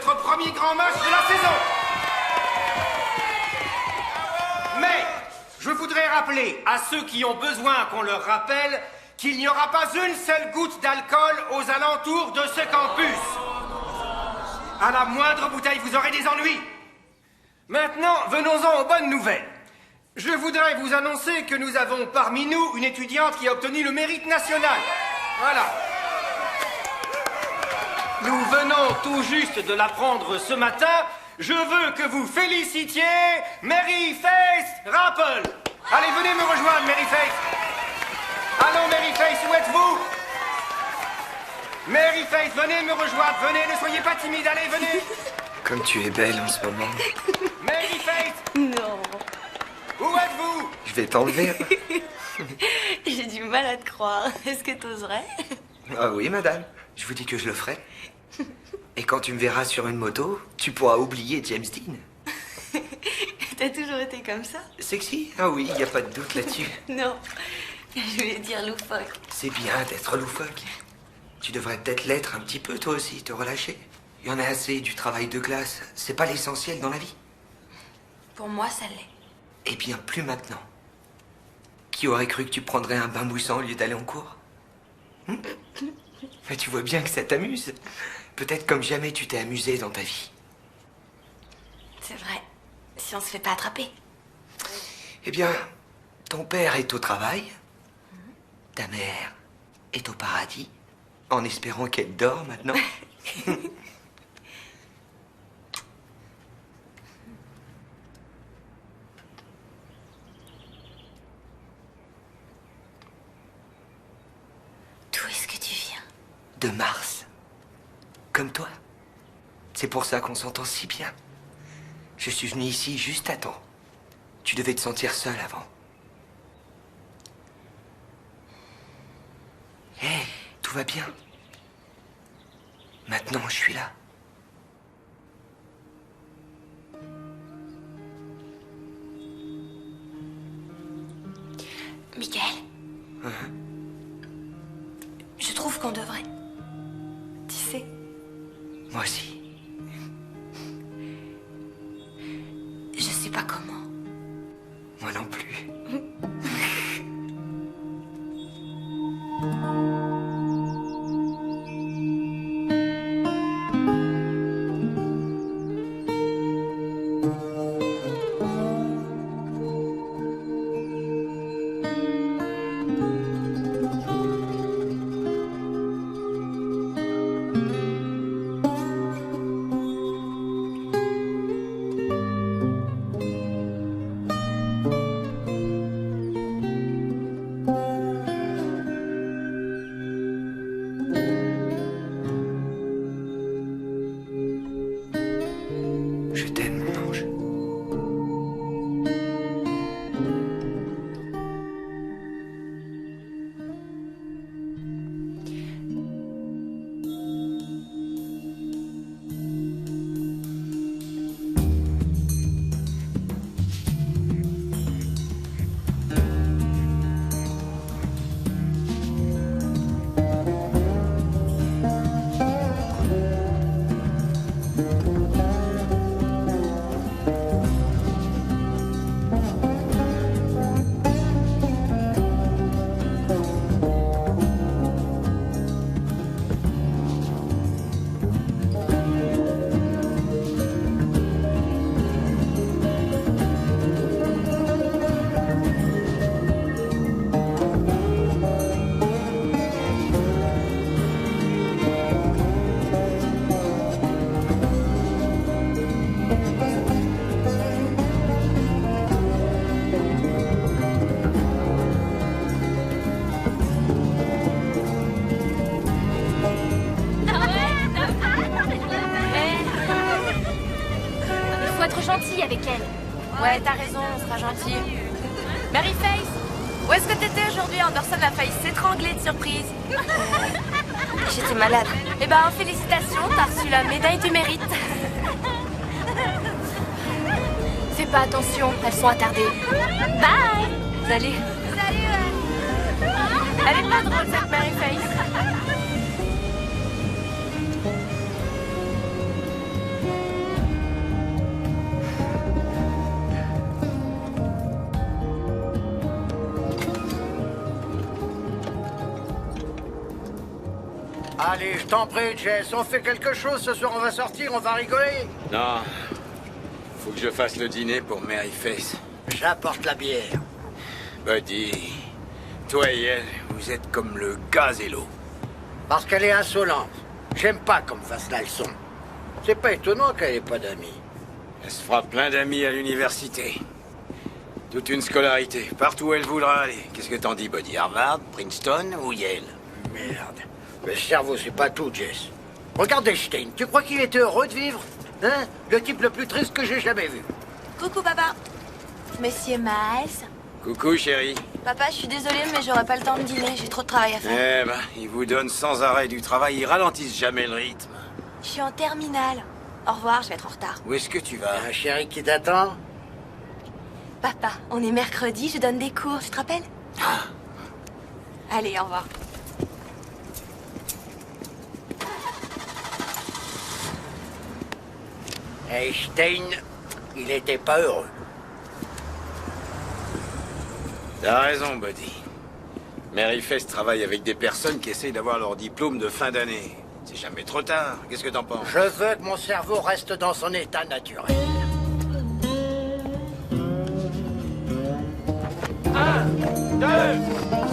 notre premier grand match de la saison. Mais je voudrais rappeler à ceux qui ont besoin qu'on leur rappelle qu'il n'y aura pas une seule goutte d'alcool aux alentours de ce campus. À la moindre bouteille, vous aurez des ennuis. Maintenant, venons-en aux bonnes nouvelles. Je voudrais vous annoncer que nous avons parmi nous une étudiante qui a obtenu le mérite national. Voilà. Nous venons tout juste de l'apprendre ce matin. Je veux que vous félicitiez Mary Faith Rapple. Allez, venez me rejoindre, Mary Faith. Allons, Mary Faith, où êtes-vous? Mary Faith, venez me rejoindre. Venez, ne soyez pas timide. Allez, venez. Comme tu es belle en ce moment. Mary Faith. Non. Où êtes-vous? Je vais t'enlever. J'ai du mal à te croire. Est-ce que t'oserais? Ah oui, madame. Je vous dis que je le ferai. Et quand tu me verras sur une moto, tu pourras oublier James Dean. T'as toujours été comme ça? Sexy? Ah oui, il n'y a pas de doute là-dessus. Non. Je voulais dire loufoque. C'est bien d'être loufoque. Tu devrais peut-être l'être un petit peu, toi aussi, te relâcher. Il y en a assez du travail de classe. C'est pas l'essentiel dans la vie. Pour moi, ça l'est. Eh bien, plus maintenant. Qui aurait cru que tu prendrais un bain moussant au lieu d'aller en cours? Mais tu vois bien que ça t'amuse. Peut-être comme jamais tu t'es amusé dans ta vie. C'est vrai. Si on se fait pas attraper. Eh bien, ton père est au travail. Ta mère est au paradis. En espérant qu'elle dort maintenant. D'où est-ce que tu viens? De Mars. Comme toi. C'est pour ça qu'on s'entend si bien. Je suis venu ici juste à temps. Tu devais te sentir seul avant. Hé, tout va bien. Maintenant, je suis là. Michael? Je trouve qu'on devrait. Tu sais. Moi aussi. Je sais pas comment. Moi non plus. Je t'aime, mon ange. gentil avec elle. Ouais, t'as raison, on sera gentil. Mary Faith, où est-ce que t'étais aujourd'hui? Anderson a failli s'étrangler de surprise. J'étais malade. Eh ben, félicitations, t'as reçu la médaille du mérite. Fais pas attention, elles sont attardées. Bye. Salut. Salut. Elle est pas drôle, cette Mary Faith. Allez, je t'en prie, Jess, on fait quelque chose ce soir, on va sortir, on va rigoler. Non. Faut que je fasse le dîner pour Mary Face. J'apporte la bière. Buddy, toi et elle, vous êtes comme le gaz et l'eau. Parce qu'elle est insolente. J'aime pas qu'on me fasse la leçon. C'est pas étonnant qu'elle ait pas d'amis. Elle se fera plein d'amis à l'université. Toute une scolarité, partout où elle voudra aller. Qu'est-ce que t'en dis, Buddy? Harvard, Princeton ou Yale? Merde. Le cerveau, c'est pas tout, Jess. Regarde Einstein, tu crois qu'il était heureux de vivre? Hein? Le type le plus triste que j'ai jamais vu. Coucou, papa. Monsieur Miles. Coucou, chérie. Papa, je suis désolée, mais j'aurai pas le temps de dîner. J'ai trop de travail à faire. Eh ben, ils vous donnent sans arrêt du travail, ils ralentissent jamais le rythme. Je suis en terminale. Au revoir, je vais être en retard. Où est-ce que tu vas? Un chéri qui t'attend? Papa, on est mercredi, je donne des cours, tu te rappelles? Allez, au revoir. Einstein, il était pas heureux. T'as raison, Buddy. Mary Face travaille avec des personnes qui essayent d'avoir leur diplôme de fin d'année. C'est jamais trop tard. Qu'est-ce que t'en penses? Je veux que mon cerveau reste dans son état naturel. 1, 2,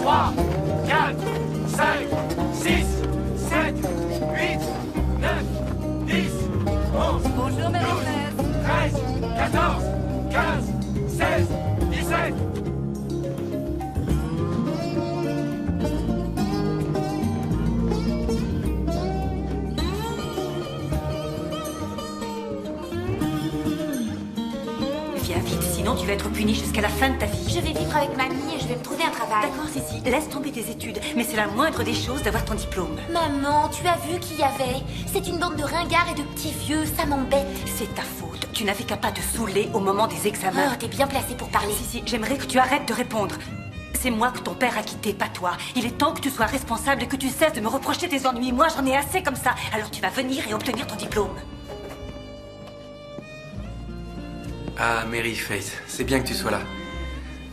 3, 4, 5, 6, 7, 8, 9, 10, 11, Bonjour, Marie-Thérèse. 13, 14, 15, 16, 17. Viens vite, sinon tu vas être puni jusqu'à la fin de ta vie. Je vais vivre avec mamie et je vais me trouver un travail. D'accord, Sissi, laisse tomber tes études, mais c'est la moindre des choses d'avoir ton diplôme. Maman, tu as vu qui y avait? C'est une bande de ringards et de petits vieux, ça m'embête. C'est ta faute. Tu n'avais qu'à pas te saouler au moment des examens. Oh, t'es bien placée pour parler. Sissi, j'aimerais que tu arrêtes de répondre. C'est moi que ton père a quitté, pas toi. Il est temps que tu sois responsable et que tu cesses de me reprocher tes ennuis. Moi, j'en ai assez comme ça. Alors tu vas venir et obtenir ton diplôme. Ah, Mary Face, c'est bien que tu sois là.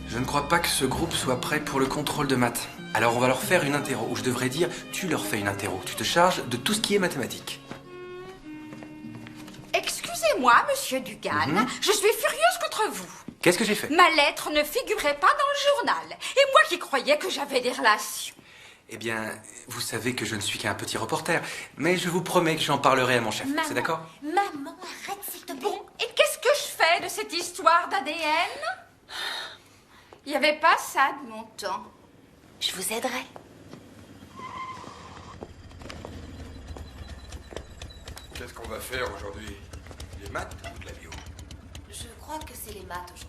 Je ne crois pas que ce groupe soit prêt pour le contrôle de maths. Alors on va leur faire une interro, ou je devrais dire, tu leur fais une interro. Tu te charges de tout ce qui est mathématiques. Excusez-moi, monsieur Dugan, je suis furieuse contre vous. Qu'est-ce que j'ai fait? Ma lettre ne figurait pas dans le journal. Et moi qui croyais que j'avais des relations. Eh bien, vous savez que je ne suis qu'un petit reporter, mais je vous promets que j'en parlerai à mon chef. C'est d'accord? Maman, arrête s'il te plaît. Bon, et qu'est-ce que je fais de cette histoire d'ADN? Il n'y avait pas ça de mon temps. Je vous aiderai. Qu'est-ce qu'on va faire aujourd'hui? Les maths ou de la bio? Je crois que c'est les maths aujourd'hui.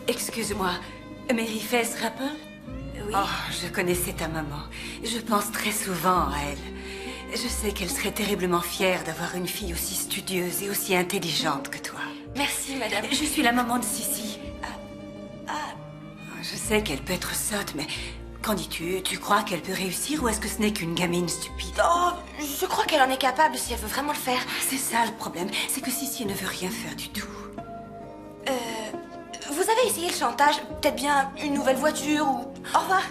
Excuse-moi, Mary Face Rappel? Oui. Oh, je connaissais ta maman. Je pense très souvent à elle. Je sais qu'elle serait terriblement fière d'avoir une fille aussi studieuse et aussi intelligente que toi. Merci, madame. Je suis la maman de Sissi. Je sais qu'elle peut être sotte, mais qu'en dis-tu? Tu crois qu'elle peut réussir ou est-ce que ce n'est qu'une gamine stupide? Oh, je crois qu'elle en est capable si elle veut vraiment le faire. C'est ça le problème, c'est que Sissi ne veut rien faire du tout. Vous avez essayé le chantage? Peut-être bien une nouvelle voiture ou... Au revoir.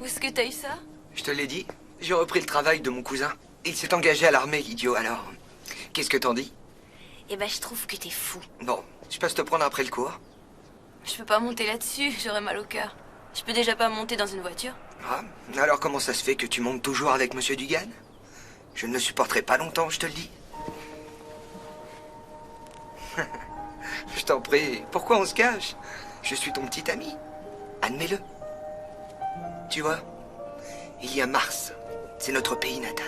Où est-ce que t'as eu ça? Je te l'ai dit, j'ai repris le travail de mon cousin. Il s'est engagé à l'armée, idiot, alors... Qu'est-ce que t'en dis? Eh ben, je trouve que t'es fou. Bon, je passe te prendre après le cours. Je peux pas monter là-dessus, j'aurais mal au cœur. Je peux déjà pas monter dans une voiture. Ah, alors comment ça se fait que tu montes toujours avec Monsieur Dugan? Je ne le supporterai pas longtemps, je te le dis. Je t'en prie, pourquoi on se cache? Je suis ton petit ami. Admets-le. Tu vois, il y a Mars. C'est notre pays natal.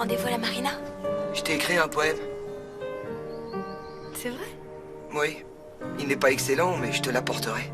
rendez-vous à la marina? Je t'ai écrit un poème. C'est vrai? Oui. Il n'est pas excellent, mais je te l'apporterai.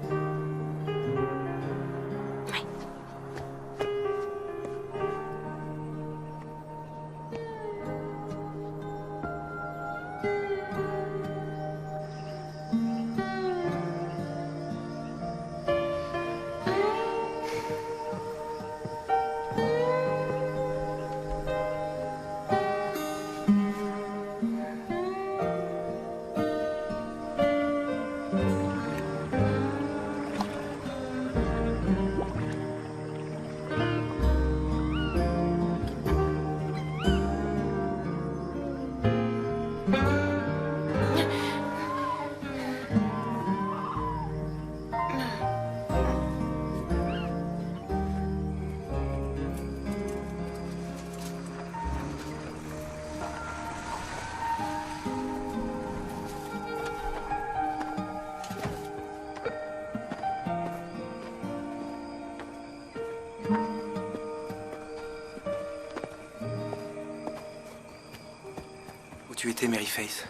Où tu étais, Mary Face?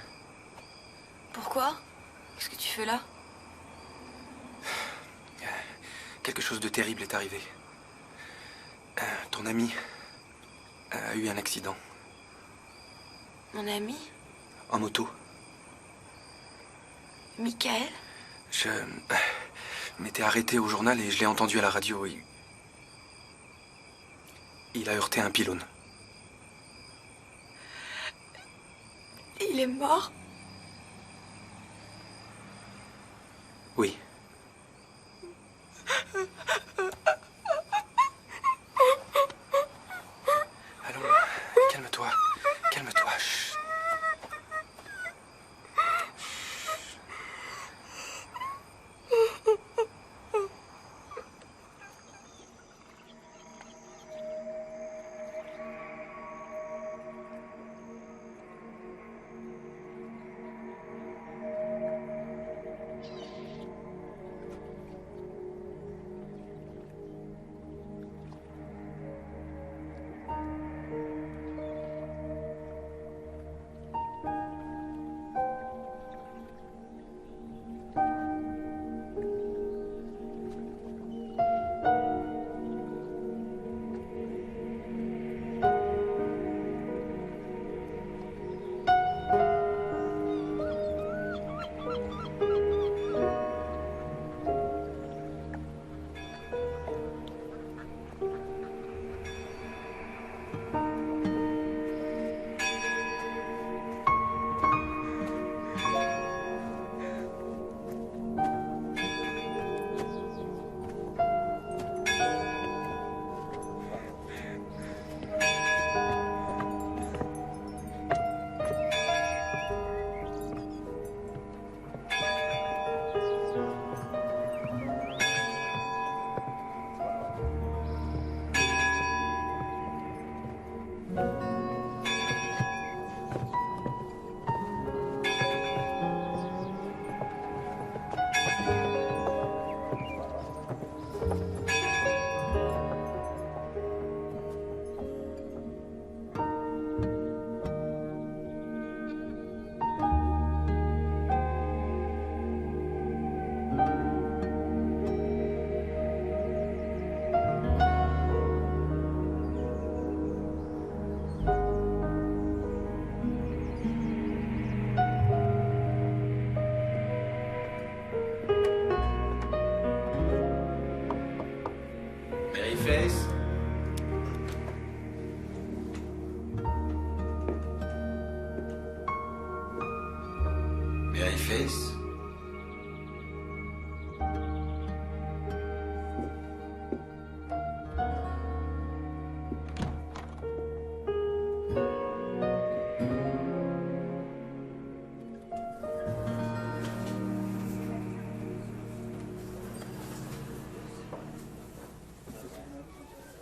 Pourquoi? Qu'est-ce que tu fais là? Quelque chose de terrible est arrivé. Ton ami a eu un accident. Mon ami? En moto. Michael? Je m'étais arrêté au journal et je l'ai entendu à la radio. Il a heurté un pylône. Il est mort? Oui. Allons, calme-toi. Calme-toi. Chut. Face. Mary Face.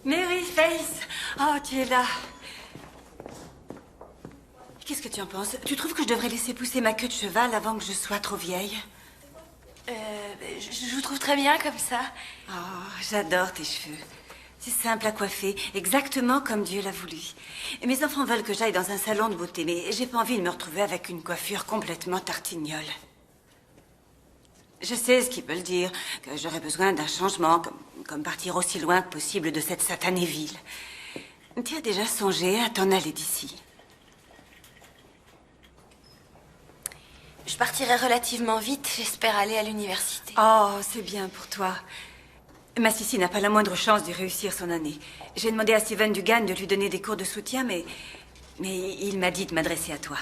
Mary Face! Oh, tu es là. Qu'est-ce que tu en penses? Tu trouves que je devrais laisser pousser ma queue de cheval avant que je sois trop vieille? Je vous trouve très bien comme ça. Oh, j'adore tes cheveux. C'est simple à coiffer, exactement comme Dieu l'a voulu. Et mes enfants veulent que j'aille dans un salon de beauté, mais j'ai pas envie de me retrouver avec une coiffure complètement tartignole. Je sais ce qu'ils veulent dire, que j'aurais besoin d'un changement, comme partir aussi loin que possible de cette satanée ville. Tu as déjà songé à t'en aller d'ici? Je partirai relativement vite, j'espère aller à l'université. Oh, c'est bien pour toi. Ma Sissi n'a pas la moindre chance de réussir son année. J'ai demandé à Steven Dugan de lui donner des cours de soutien, mais il m'a dit de m'adresser à toi.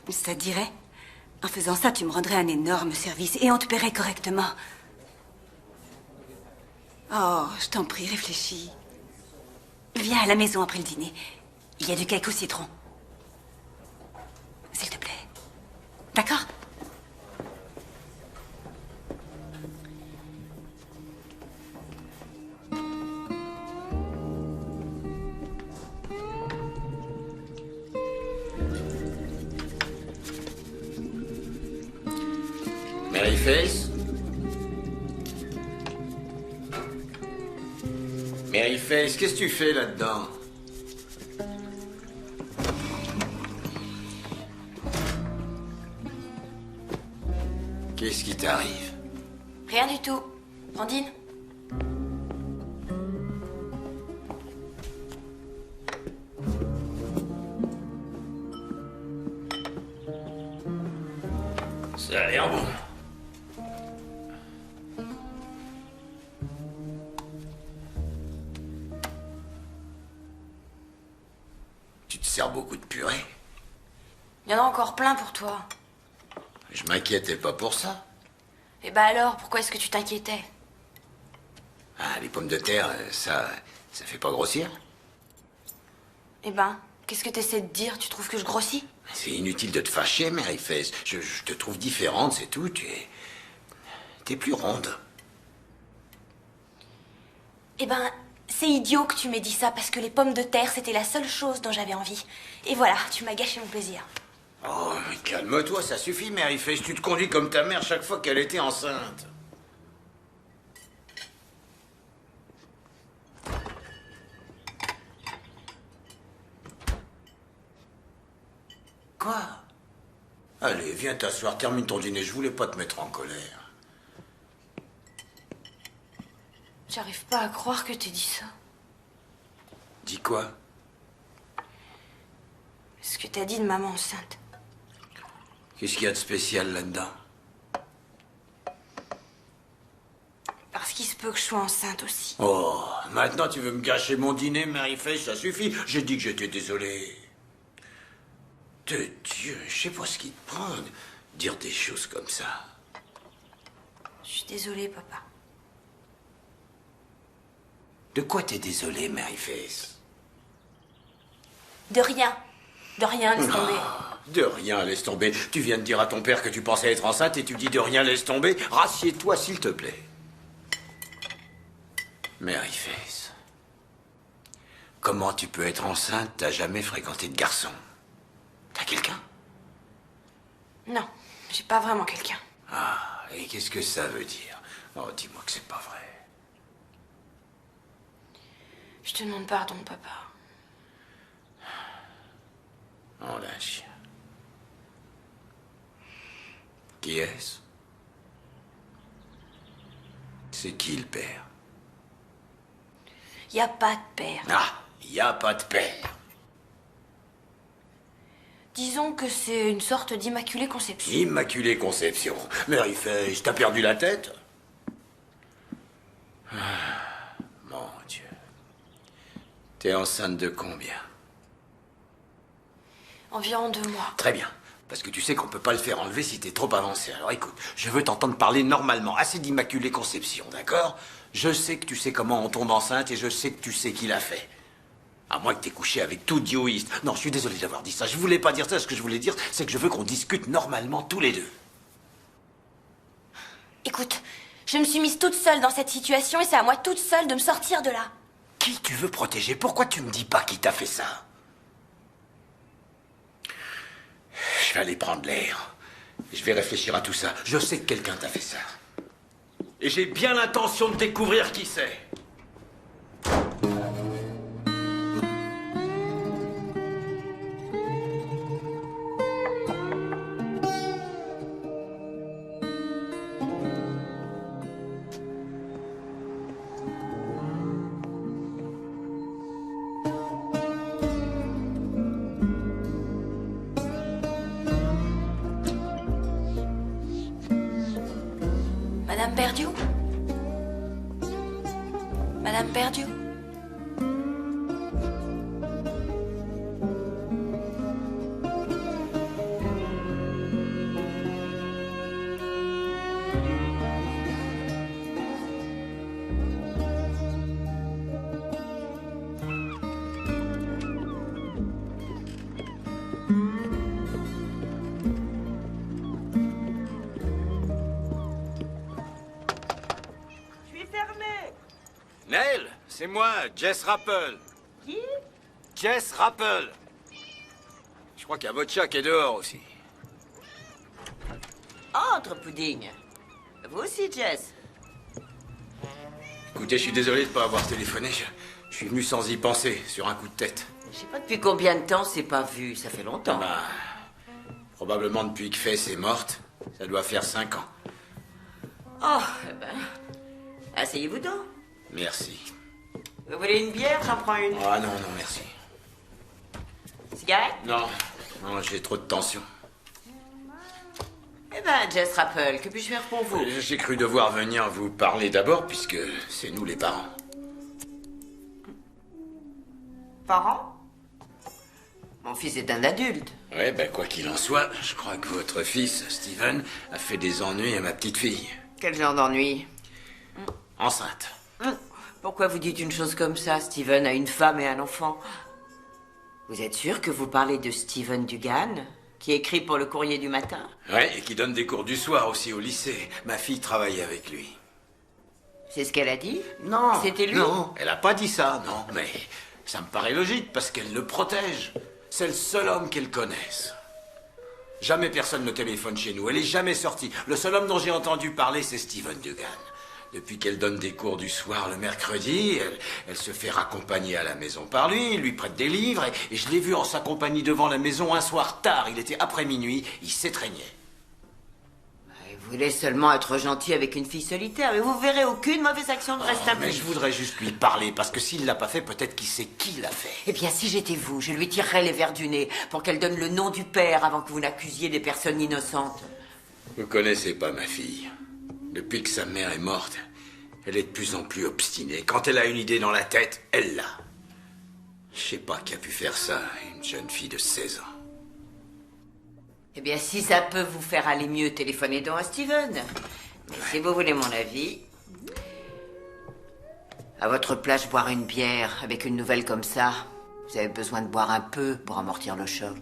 Ça te dirait? En faisant ça, tu me rendrais un énorme service et on te paierait correctement. Oh, je t'en prie, réfléchis. Viens à la maison après le dîner. Il y a du cake au citron. S'il te plaît. D'accord? Maryface? Maryface, qu'est-ce que tu fais là-dedans? Qu'est-ce qui t'arrive? Rien du tout. On dîne? Ça a l'air bon. Tu te sers beaucoup de purée? Il y en a encore plein pour toi. Je m'inquiétais pas pour ça. Et bah alors, pourquoi est-ce que tu t'inquiétais? Ah, les pommes de terre, ça fait pas grossir? Eh ben, qu'est-ce que t'essaies de dire? Tu trouves que je grossis? C'est inutile de te fâcher, Maryface. Je te trouve différente, c'est tout. T'es plus ronde. Eh ben, c'est idiot que tu m'aies dit ça parce que les pommes de terre, c'était la seule chose dont j'avais envie. Et voilà, tu m'as gâché mon plaisir. Oh, mais calme-toi, ça suffit, Maryface. Tu te conduis comme ta mère chaque fois qu'elle était enceinte. Quoi? Allez, viens t'asseoir, termine ton dîner. Je voulais pas te mettre en colère. J'arrive pas à croire que t'aies dit ça. Dis quoi? Ce que t'as dit de maman enceinte. Qu'est-ce qu'il y a de spécial là-dedans? Parce qu'il se peut que je sois enceinte aussi. Oh, maintenant tu veux me gâcher mon dîner, Maryface, ça suffit. J'ai dit que j'étais désolé. De Dieu, je sais pas ce qui te prend de dire des choses comme ça. Je suis désolée, papa. De quoi t'es désolé, Maryface? De rien. De rien, laisse tomber. De rien, laisse tomber. Tu viens de dire à ton père que tu pensais être enceinte et tu dis de rien, laisse tomber. Rassieds-toi, s'il te plaît. Maryface, comment tu peux être enceinte? T'as jamais fréquenté de garçon? T'as quelqu'un? Non, j'ai pas vraiment quelqu'un. Ah, et qu'est-ce que ça veut dire? Oh, dis-moi que c'est pas vrai. Je te demande pardon, papa. Oh, la chien. Qui est-ce? C'est qui le père? Y a pas de père. Ah, y a pas de père. Disons que c'est une sorte d'immaculée conception. Immaculée conception. Maryface, t'as perdu la tête? Ah, mon Dieu. T'es enceinte de combien? Environ 2 mois. Très bien. Parce que tu sais qu'on peut pas le faire enlever si t'es trop avancé. Alors écoute, je veux t'entendre parler normalement. Assez d'immaculée conception, d'accord? Je sais que tu sais comment on tombe enceinte et je sais que tu sais qui l'a fait. À moins que t'aies couché avec tout dioïste. Non, je suis désolé d'avoir dit ça. Je voulais pas dire ça. Ce que je voulais dire, c'est que je veux qu'on discute normalement tous les deux. Écoute, je me suis mise toute seule dans cette situation et c'est à moi toute seule de me sortir de là. Qui tu veux protéger? Pourquoi tu me dis pas qui t'a fait ça? Je vais aller prendre l'air. Je vais réfléchir à tout ça. Je sais que quelqu'un t'a fait ça. Et j'ai bien l'intention de découvrir qui c'est. Madame Perdieu? Madame Perdieu? Nell, c'est moi, Jess Rappel. Qui? Jess Rappel. Je crois qu'il y a votre chat qui est dehors aussi. Entre, Pudding. Vous aussi, Jess. Écoutez, je suis désolé de ne pas avoir téléphoné. Je suis venu sans y penser, sur un coup de tête. Je sais pas depuis combien de temps c'est pas vu. Ça fait longtemps. Bah, probablement depuis que Fess est morte. Ça doit faire 5 ans. Oh, eh ben... Asseyez-vous donc. Merci. Vous voulez une bière? J'en prends une. Ah non, non, merci. Cigarette? Non, non, j'ai trop de tension. Eh ben, Jess Rappel, que puis-je faire pour vous? J'ai cru devoir venir vous parler d'abord, puisque c'est nous les parents. Parents? Mon fils est un adulte. Ouais, ben quoi qu'il en soit, je crois que votre fils, Steven, a fait des ennuis à ma petite fille. Quel genre d'ennui? Enceinte. Pourquoi vous dites une chose comme ça? Steven a une femme et un enfant. Vous êtes sûr que vous parlez de Steven Dugan, qui écrit pour le Courrier du matin? Ouais, et qui donne des cours du soir aussi au lycée. Ma fille travaille avec lui. C'est ce qu'elle a dit? Non. C'était lui? Non, elle a pas dit ça, non. Mais ça me paraît logique, parce qu'elle le protège. C'est le seul homme qu'elle connaisse. Jamais personne ne téléphone chez nous. Elle est jamais sortie. Le seul homme dont j'ai entendu parler, c'est Steven Dugan. Depuis qu'elle donne des cours du soir le mercredi, elle se fait raccompagner à la maison par lui, il lui prête des livres, et je l'ai vu en sa compagnie devant la maison un soir tard. Il était après minuit, il s'étreignait. Il voulait seulement être gentil avec une fille solitaire, mais vous verrez aucune mauvaise action ne reste impunie. Mais je voudrais juste lui parler, parce que s'il l'a pas fait, peut-être qu'il sait qui l'a fait. Eh bien, si j'étais vous, je lui tirerais les vers du nez pour qu'elle donne le nom du père avant que vous n'accusiez des personnes innocentes. Vous connaissez pas ma fille. Depuis que sa mère est morte, elle est de plus en plus obstinée. Quand elle a une idée dans la tête, elle l'a. Je sais pas qui a pu faire ça, une jeune fille de 16 ans. Eh bien, si ça peut vous faire aller mieux, téléphonez donc à Steven. Mais si vous voulez mon avis, à votre place, boire une bière avec une nouvelle comme ça, vous avez besoin de boire un peu pour amortir le choc.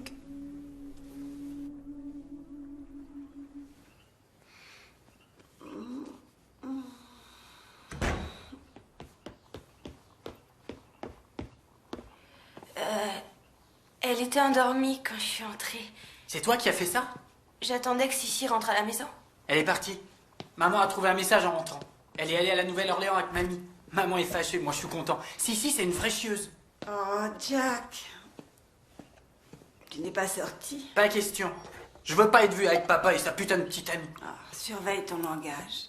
Elle était endormie quand je suis entrée. C'est toi qui as fait ça? J'attendais que Sissi rentre à la maison. Elle est partie. Maman a trouvé un message en rentrant. Elle est allée à la Nouvelle-Orléans avec mamie. Maman est fâchée, moi je suis content. Si, c'est une vraie chieuse. Oh, Jack. Tu n'es pas sorti? Pas question. Je veux pas être vu avec papa et sa putain de petite amie. Oh, surveille ton langage.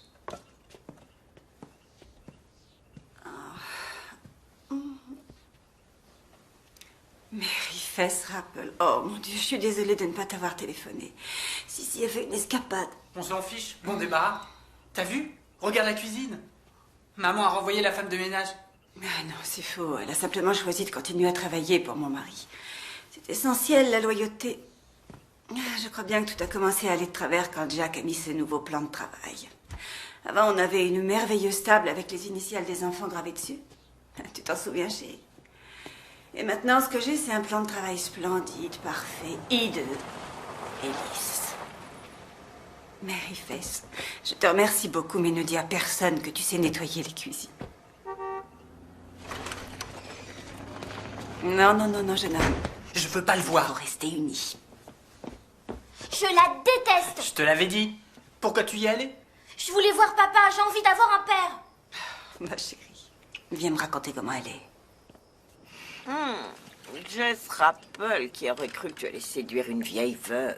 Mary Fess Rappel. Oh mon Dieu, je suis désolée de ne pas t'avoir téléphoné. Si, a fait une escapade. On s'en fiche, bon débarras. T'as vu? Regarde la cuisine. Maman a renvoyé la femme de ménage. Ah non, c'est faux. Elle a simplement choisi de continuer à travailler pour mon mari. C'est essentiel, la loyauté. Je crois bien que tout a commencé à aller de travers quand Jack a mis ce nouveau plan de travail. Avant, on avait une merveilleuse table avec les initiales des enfants gravées dessus. Tu t'en souviens, chérie? Et maintenant, ce que j'ai, c'est un plan de travail splendide, parfait, hideux et lisse. Mary Fess, je te remercie beaucoup, mais ne dis à personne que tu sais nettoyer les cuisines. Non, jeune homme. Je veux pas le voir. Faut rester unis. Je la déteste. Je te l'avais dit. Pourquoi tu y allais? Je voulais voir papa, j'ai envie d'avoir un père. Ma chérie, viens me raconter comment elle est. Jess Rappel qui aurait cru que tu allais séduire une vieille veuve.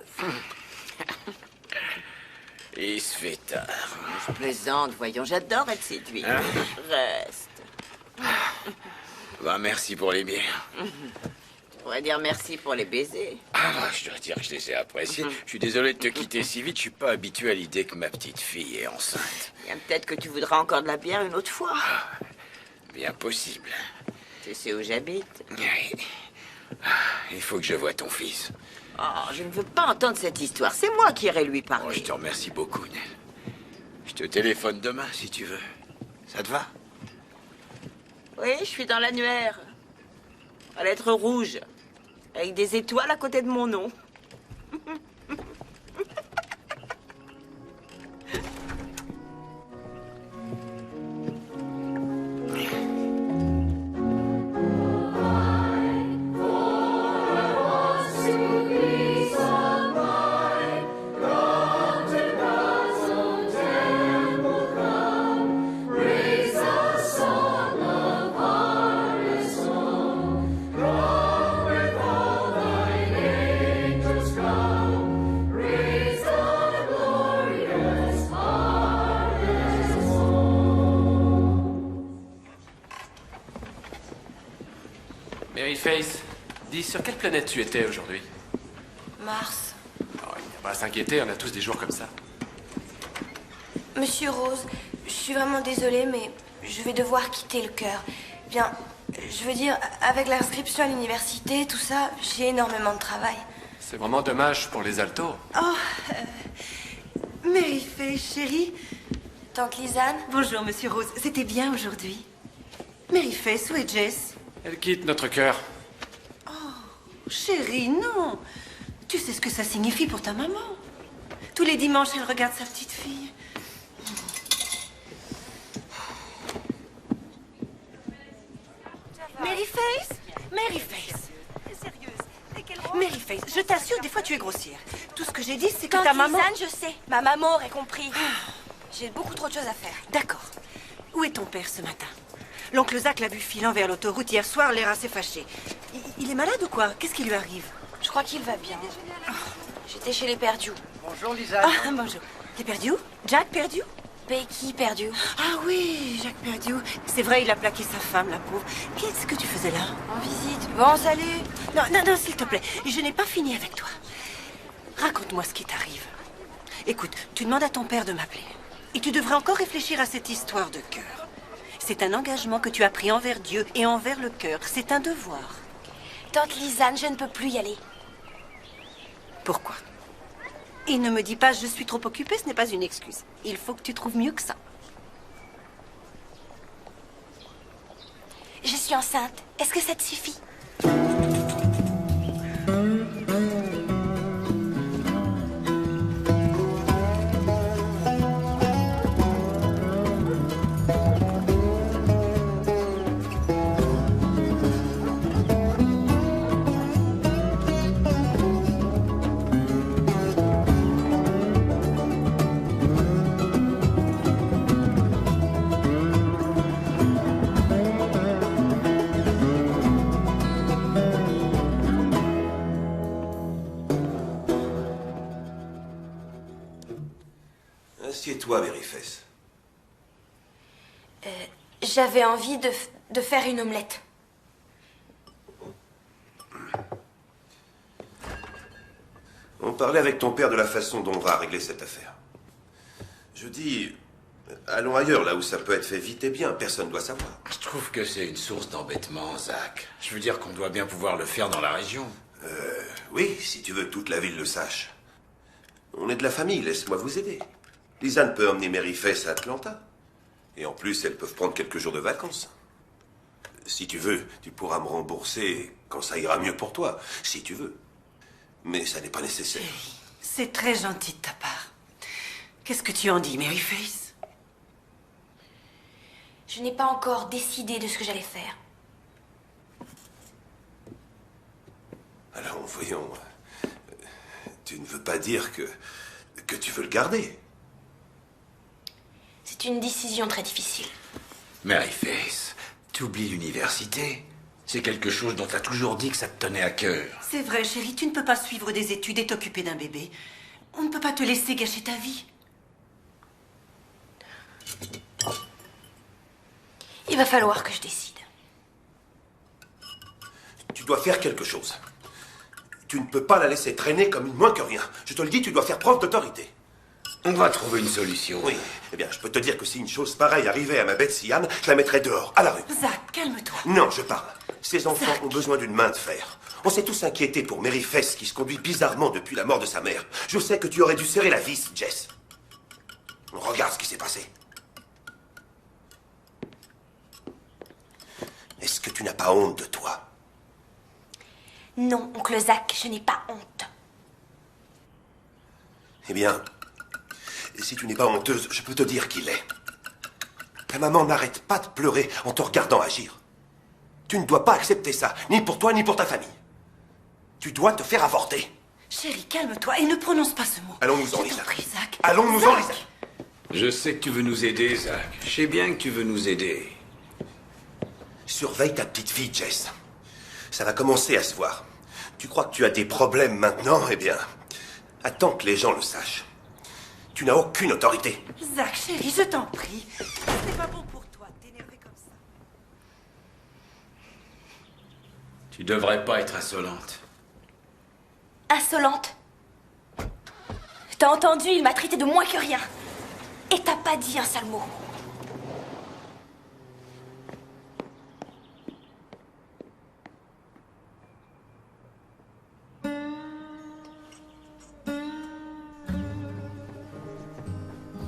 Il se fait tard. Je plaisante, voyons, j'adore être séduite. Hein? Reste. Bah, merci pour les bières. pourrais dire merci pour les baisers. Ah, je dois dire que je les ai appréciés. Je suis désolé de te quitter si vite. Je suis pas habitué à l'idée que ma petite fille est enceinte. Bien, peut-être que tu voudras encore de la bière une autre fois. Bien possible. Tu sais où j'habite? Oui. Il faut que je voie ton fils. Oh, je ne veux pas entendre cette histoire. C'est moi qui irai lui parler. Oh, je te remercie beaucoup, Nell. Je te téléphone demain, si tu veux. Ça te va? Oui, je suis dans l'annuaire. À lettres rouges. Avec des étoiles à côté de mon nom. Maryface, dis, sur quelle planète tu étais aujourd'hui? Mars. Oh, il n'y a pas à s'inquiéter, on a tous des jours comme ça. Monsieur Rose, je suis vraiment désolée, mais je vais devoir quitter le chœur. Bien, je veux dire, avec l'inscription à l'université, tout ça, j'ai énormément de travail. C'est vraiment dommage pour les altos. Oh, Maryface, chérie. Tante Lisanne. Bonjour, monsieur Rose. C'était bien aujourd'hui. Maryface, où est Jess? Elle quitte notre cœur. Chérie, non. Tu sais ce que ça signifie pour ta maman. Tous les dimanches, elle regarde sa petite fille. Maryface? Maryface. Maryface, je t'assure, des fois tu es grossière. Tout ce que j'ai dit, c'est que ta maman... Lisanne, je sais. Ma maman aurait compris. J'ai beaucoup trop de choses à faire. D'accord. Où est ton père ce matin? L'oncle Zach l'a vu filant vers l'autoroute hier soir, l'air assez fâché. Il est malade ou quoi? Qu'est-ce qui lui arrive? Je crois qu'il va bien. J'étais chez les Perdus. Bonjour, Lisa. Ah, bonjour. Les Perdus? Jack Perdue? Becky Perdue. Ah oui, Jack Perdue. C'est vrai, il a plaqué sa femme, la pauvre. Qu'est-ce que tu faisais là? En visite. Bon, salut. Non, non, non, s'il te plaît. Je n'ai pas fini avec toi. Raconte-moi ce qui t'arrive. Écoute, tu demandes à ton père de m'appeler. Et tu devrais encore réfléchir à cette histoire de cœur. C'est un engagement que tu as pris envers Dieu et envers le cœur. C'est un devoir. Tante Lisanne, je ne peux plus y aller. Pourquoi? Et ne me dis pas « je suis trop occupée », ce n'est pas une excuse. Il faut que tu trouves mieux que ça. Je suis enceinte. Est-ce que ça te suffit? Assieds-toi, Maryface. J'avais envie de faire une omelette. On parlait avec ton père de la façon dont on va régler cette affaire. Je dis, allons ailleurs, là où ça peut être fait vite et bien. Personne ne doit savoir. Je trouve que c'est une source d'embêtement, Zach. Je veux dire qu'on doit bien pouvoir le faire dans la région. Oui, si tu veux que toute la ville le sache. On est de la famille, laisse-moi vous aider. Lisanne peut emmener Maryface à Atlanta. Et en plus, elles peuvent prendre quelques jours de vacances. Si tu veux, tu pourras me rembourser quand ça ira mieux pour toi, si tu veux. Mais ça n'est pas nécessaire. C'est très gentil de ta part. Qu'est-ce que tu en dis, Maryface? Je n'ai pas encore décidé de ce que j'allais faire. Alors, voyons. Tu ne veux pas dire que tu veux le garder? C'est une décision très difficile. Maryface, tu oublies l'université. C'est quelque chose dont tu as toujours dit que ça te tenait à cœur. C'est vrai, chérie, tu ne peux pas suivre des études et t'occuper d'un bébé. On ne peut pas te laisser gâcher ta vie. Il va falloir que je décide. Tu tu dois faire quelque chose. Tu ne peux pas la laisser traîner comme une moins que rien. Je te le dis, tu dois faire preuve d'autorité. On va trouver une solution. Oui. Eh bien, je peux te dire que si une chose pareille arrivait à ma Betsy Ann, je la mettrais dehors, à la rue. Zach, calme-toi. Non, je parle. Ces enfants ont besoin d'une main de fer. On s'est tous inquiétés pour Mary Fess, qui se conduit bizarrement depuis la mort de sa mère. Je sais que tu aurais dû serrer la vis, Jess. Regarde ce qui s'est passé. Est-ce que tu n'as pas honte de toi? Non, oncle Zach, je n'ai pas honte. Eh bien, si tu n'es pas honteuse, je peux te dire qu'il est. Ta maman n'arrête pas de pleurer en te regardant agir. Tu ne dois pas accepter ça, ni pour toi, ni pour ta famille. Tu dois te faire avorter. Chérie, calme-toi et ne prononce pas ce mot. Allons-nous-en, Je Lisa. t'en prie, Zach. Allons-nous-en, Zach. Lisa. Je sais que tu veux nous aider, Zach. Je sais bien que tu veux nous aider. Surveille ta petite fille, Jess. Ça va commencer à se voir. Tu crois que tu as des problèmes maintenant? Eh bien, attends que les gens le sachent. Tu n'as aucune autorité. Zach, chérie, je t'en prie. C'est pas bon pour toi de t'énerver comme ça. Tu devrais pas être insolente. Insolente. T'as entendu, il m'a traité de moins que rien. Et t'as pas dit un seul mot.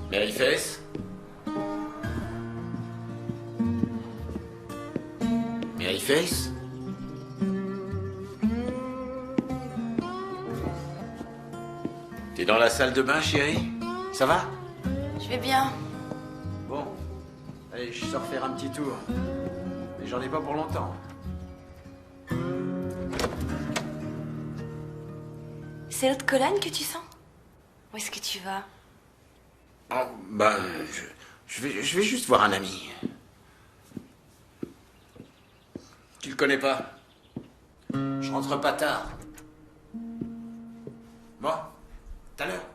Mary Fess? Mary Fess? T'es dans la salle de bain, chérie? Ça va? Je vais bien. Bon. Allez, je sors faire un petit tour. Mais j'en ai pas pour longtemps. C'est l'autre colonne que tu sens? Où est-ce que tu vas? Oh, ben, je vais juste voir un ami. Tu le connais pas? Je rentre pas tard. Bon, tout à l'heure.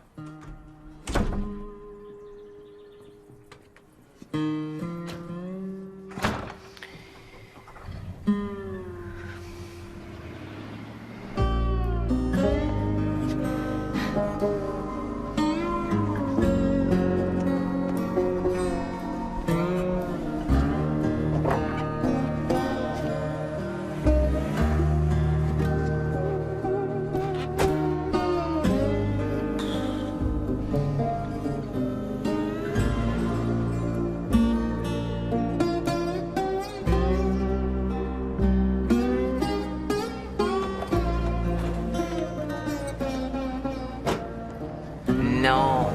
Non.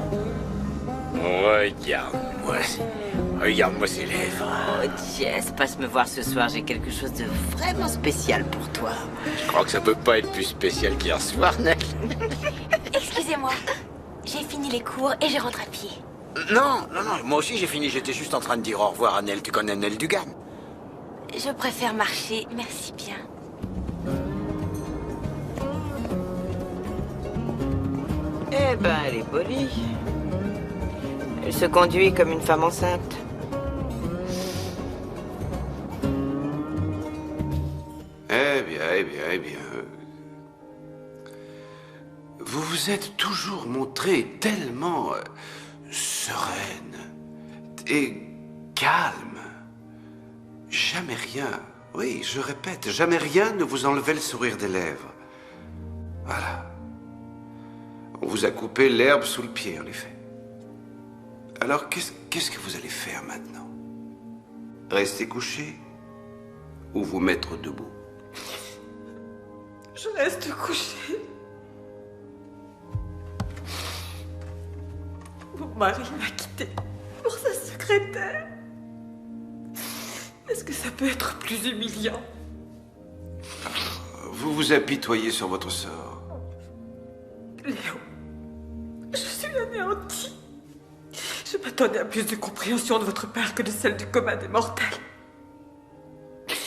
Regarde-moi ces lèvres. Oh, Jess, passe me voir ce soir. J'ai quelque chose de vraiment spécial pour toi. Je crois que ça peut pas être plus spécial qu'hier soir, Nell. Excusez-moi. J'ai fini les cours et je rentre à pied. Non, moi aussi j'ai fini. J'étais juste en train de dire au revoir à Nell. Tu connais Nell Dugan? Je préfère marcher, merci bien. Eh ben, elle est polie. Elle se conduit comme une femme enceinte. Eh bien. Vous vous êtes toujours montré tellement sereine et calme. Jamais rien, oui, je répète, jamais rien ne vous enlevait le sourire des lèvres. Voilà. On vous a coupé l'herbe sous le pied, en effet. Alors, qu'est-ce que vous allez faire maintenant? Rester couché ou vous mettre debout? Je reste couchée. Mon mari m'a quittée pour sa secrétaire. Est-ce que ça peut être plus humiliant? Vous vous apitoyez sur votre sort. Léo, je suis anéantie. Je m'attendais à plus de compréhension de votre part que de celle du commun des mortels.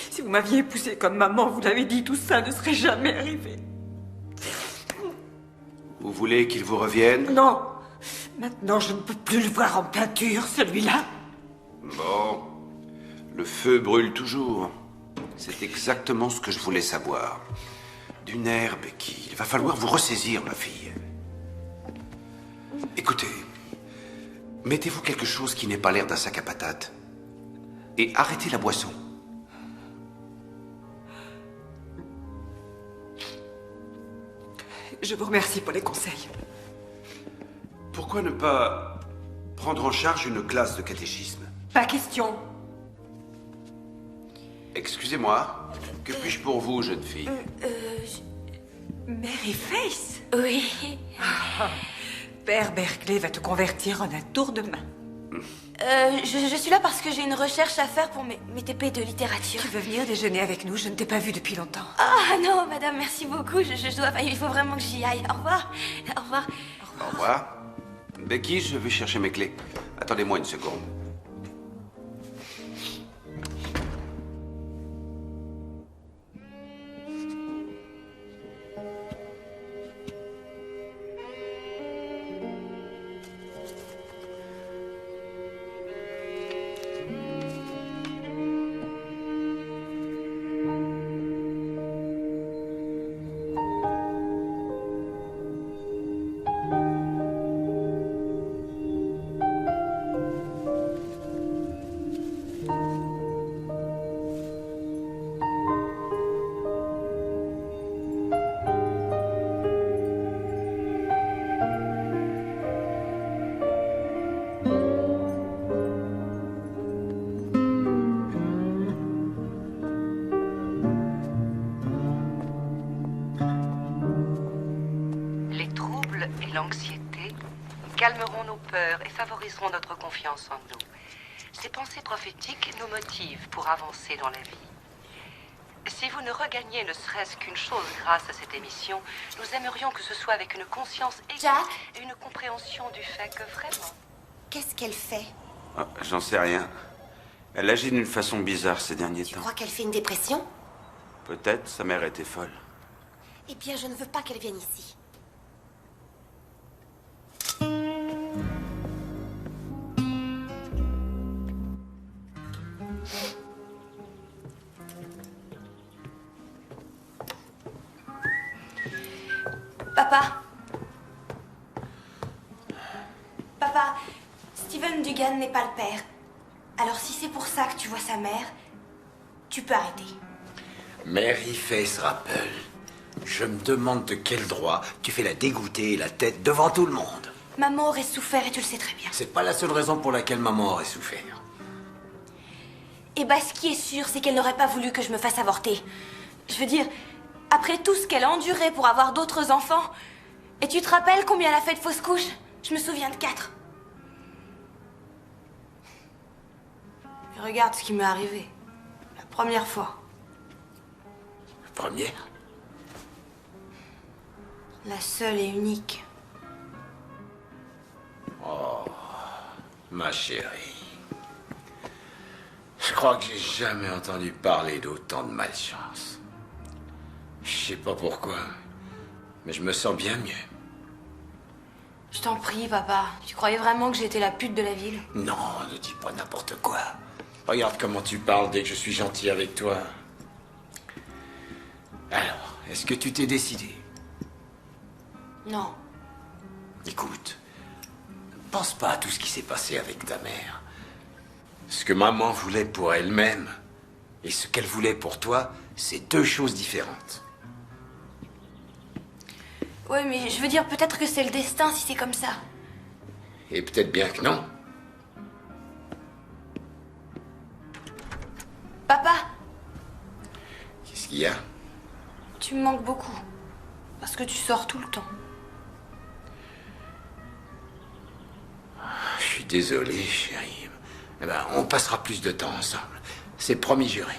Si vous m'aviez épousée comme maman, vous l'avez dit, tout ça ne serait jamais arrivé. Vous voulez qu'il vous revienne? Non. Maintenant, je ne peux plus le voir en peinture, celui-là. Bon. Le feu brûle toujours. C'est exactement ce que je voulais savoir. D'une herbe qui... Il va falloir vous ressaisir, ma fille. Écoutez, mettez-vous quelque chose qui n'ait pas l'air d'un sac à patates. Et arrêtez la boisson. Je vous remercie pour les conseils. Pourquoi ne pas prendre en charge une classe de catéchisme? Pas question. Excusez-moi, que puis-je pour vous, jeune fille? Mary Face? Oui. Père Berkeley va te convertir en un tour de main. Je suis là parce que j'ai une recherche à faire pour mes TP de littérature. Tu veux venir déjeuner avec nous? Je ne t'ai pas vue depuis longtemps. Ah non, madame, merci beaucoup. Je dois... Il faut vraiment que j'y aille. Au revoir. Au revoir. Au revoir. Becky, je vais chercher mes clés. Attendez-moi une seconde. L'anxiété calmeront nos peurs et favoriseront notre confiance en nous. Ces pensées prophétiques nous motivent pour avancer dans la vie. Si vous ne regagnez ne serait-ce qu'une chose grâce à cette émission, nous aimerions que ce soit avec une conscience aiguë et une compréhension du fait que vraiment... Qu'est-ce qu'elle fait? Ah, j'en sais rien. Elle agit d'une façon bizarre ces derniers temps. Tu crois qu'elle fait une dépression? Peut-être, sa mère était folle. Eh bien, je ne veux pas qu'elle vienne ici. Papa. Papa, Steven Dugan n'est pas le père. Alors si c'est pour ça que tu vois sa mère, tu peux arrêter. Mary Face Rappel, je me demande de quel droit tu fais la dégoûter la tête devant tout le monde. Maman aurait souffert et tu le sais très bien. C'est pas la seule raison pour laquelle maman aurait souffert. Et bah ce qui est sûr, c'est qu'elle n'aurait pas voulu que je me fasse avorter. Je veux dire, après tout ce qu'elle a enduré pour avoir d'autres enfants, et tu te rappelles combien elle a fait de fausses couches? Je me souviens de 4. Et regarde ce qui m'est arrivé. La première fois. La première? La seule et unique. Oh, ma chérie. Je crois que j'ai jamais entendu parler d'autant de malchance. Je sais pas pourquoi, mais je me sens bien mieux. Je t'en prie, papa. Tu croyais vraiment que j'étais la pute de la ville? Non, ne dis pas n'importe quoi. Regarde comment tu parles dès que je suis gentil avec toi. Alors, est-ce que tu t'es décidé? Non. Écoute, pense pas à tout ce qui s'est passé avec ta mère. Ce que maman voulait pour elle-même et ce qu'elle voulait pour toi, c'est deux choses différentes. Ouais, mais je veux dire, peut-être que c'est le destin si c'est comme ça. Et peut-être bien que non. Papa, Qu'est-ce qu'il y a? tu me manques beaucoup. Parce que tu sors tout le temps. Je suis désolé, chérie. Eh ben, on passera plus de temps ensemble. C'est promis juré.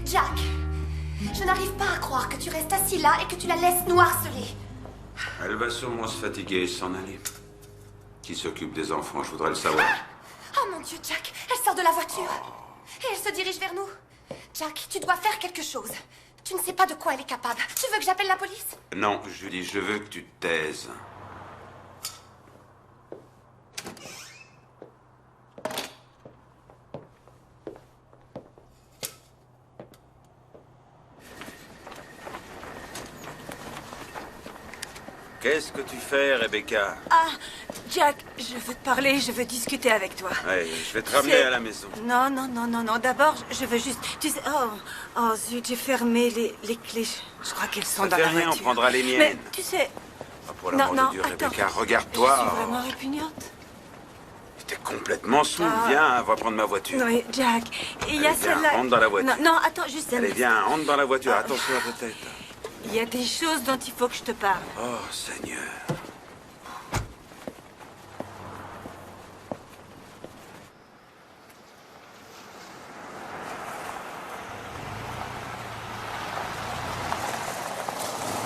Jack, je n'arrive pas à croire que tu restes assis là et que tu la laisses nous harceler. Elle va sûrement se fatiguer et s'en aller. Qui s'occupe des enfants, je voudrais le savoir. Oh mon Dieu, Jack, elle sort de la voiture. Et elle se dirige vers nous. Jack, tu dois faire quelque chose. Tu ne sais pas de quoi elle est capable. Tu veux que j'appelle la police? Non, Julie, je veux que tu te taises. Qu'est-ce que tu fais, Rebecca? Ah, Jack, je veux te parler, je veux discuter avec toi. Ouais, je vais te ramener à la maison. Non, non, non, non, non. D'abord, je veux juste... Tu sais... Oh zut, j'ai fermé les clés. Je crois qu'elles sont Ça dans fait la rien, voiture. on prendra les miennes. Mais tu sais... Oh, pour l'amour non, de Dieu, attends. Rebecca, Je suis regarde-toi. vraiment répugnante. T'es complètement saoul. Ah. Viens, on va prendre ma voiture. Oui, Jack, il y a Allez, viens, celle-là... rentre dans la voiture. Non, non, attends, juste un Allez, instant. viens, rentre dans la voiture. Attention à ta tête. Il y a des choses dont il faut que je te parle. Oh, Seigneur.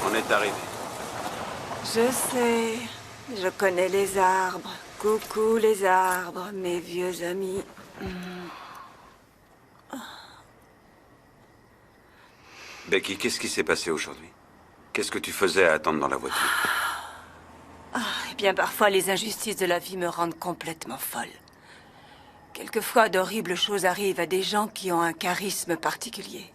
On est arrivé. Je sais, je connais les arbres. Coucou les arbres, mes vieux amis. Becky, qu'est-ce qui s'est passé aujourd'hui? Qu'est-ce que tu faisais à attendre dans la voiture? Eh bien, parfois, les injustices de la vie me rendent complètement folle. Quelquefois, d'horribles choses arrivent à des gens qui ont un charisme particulier.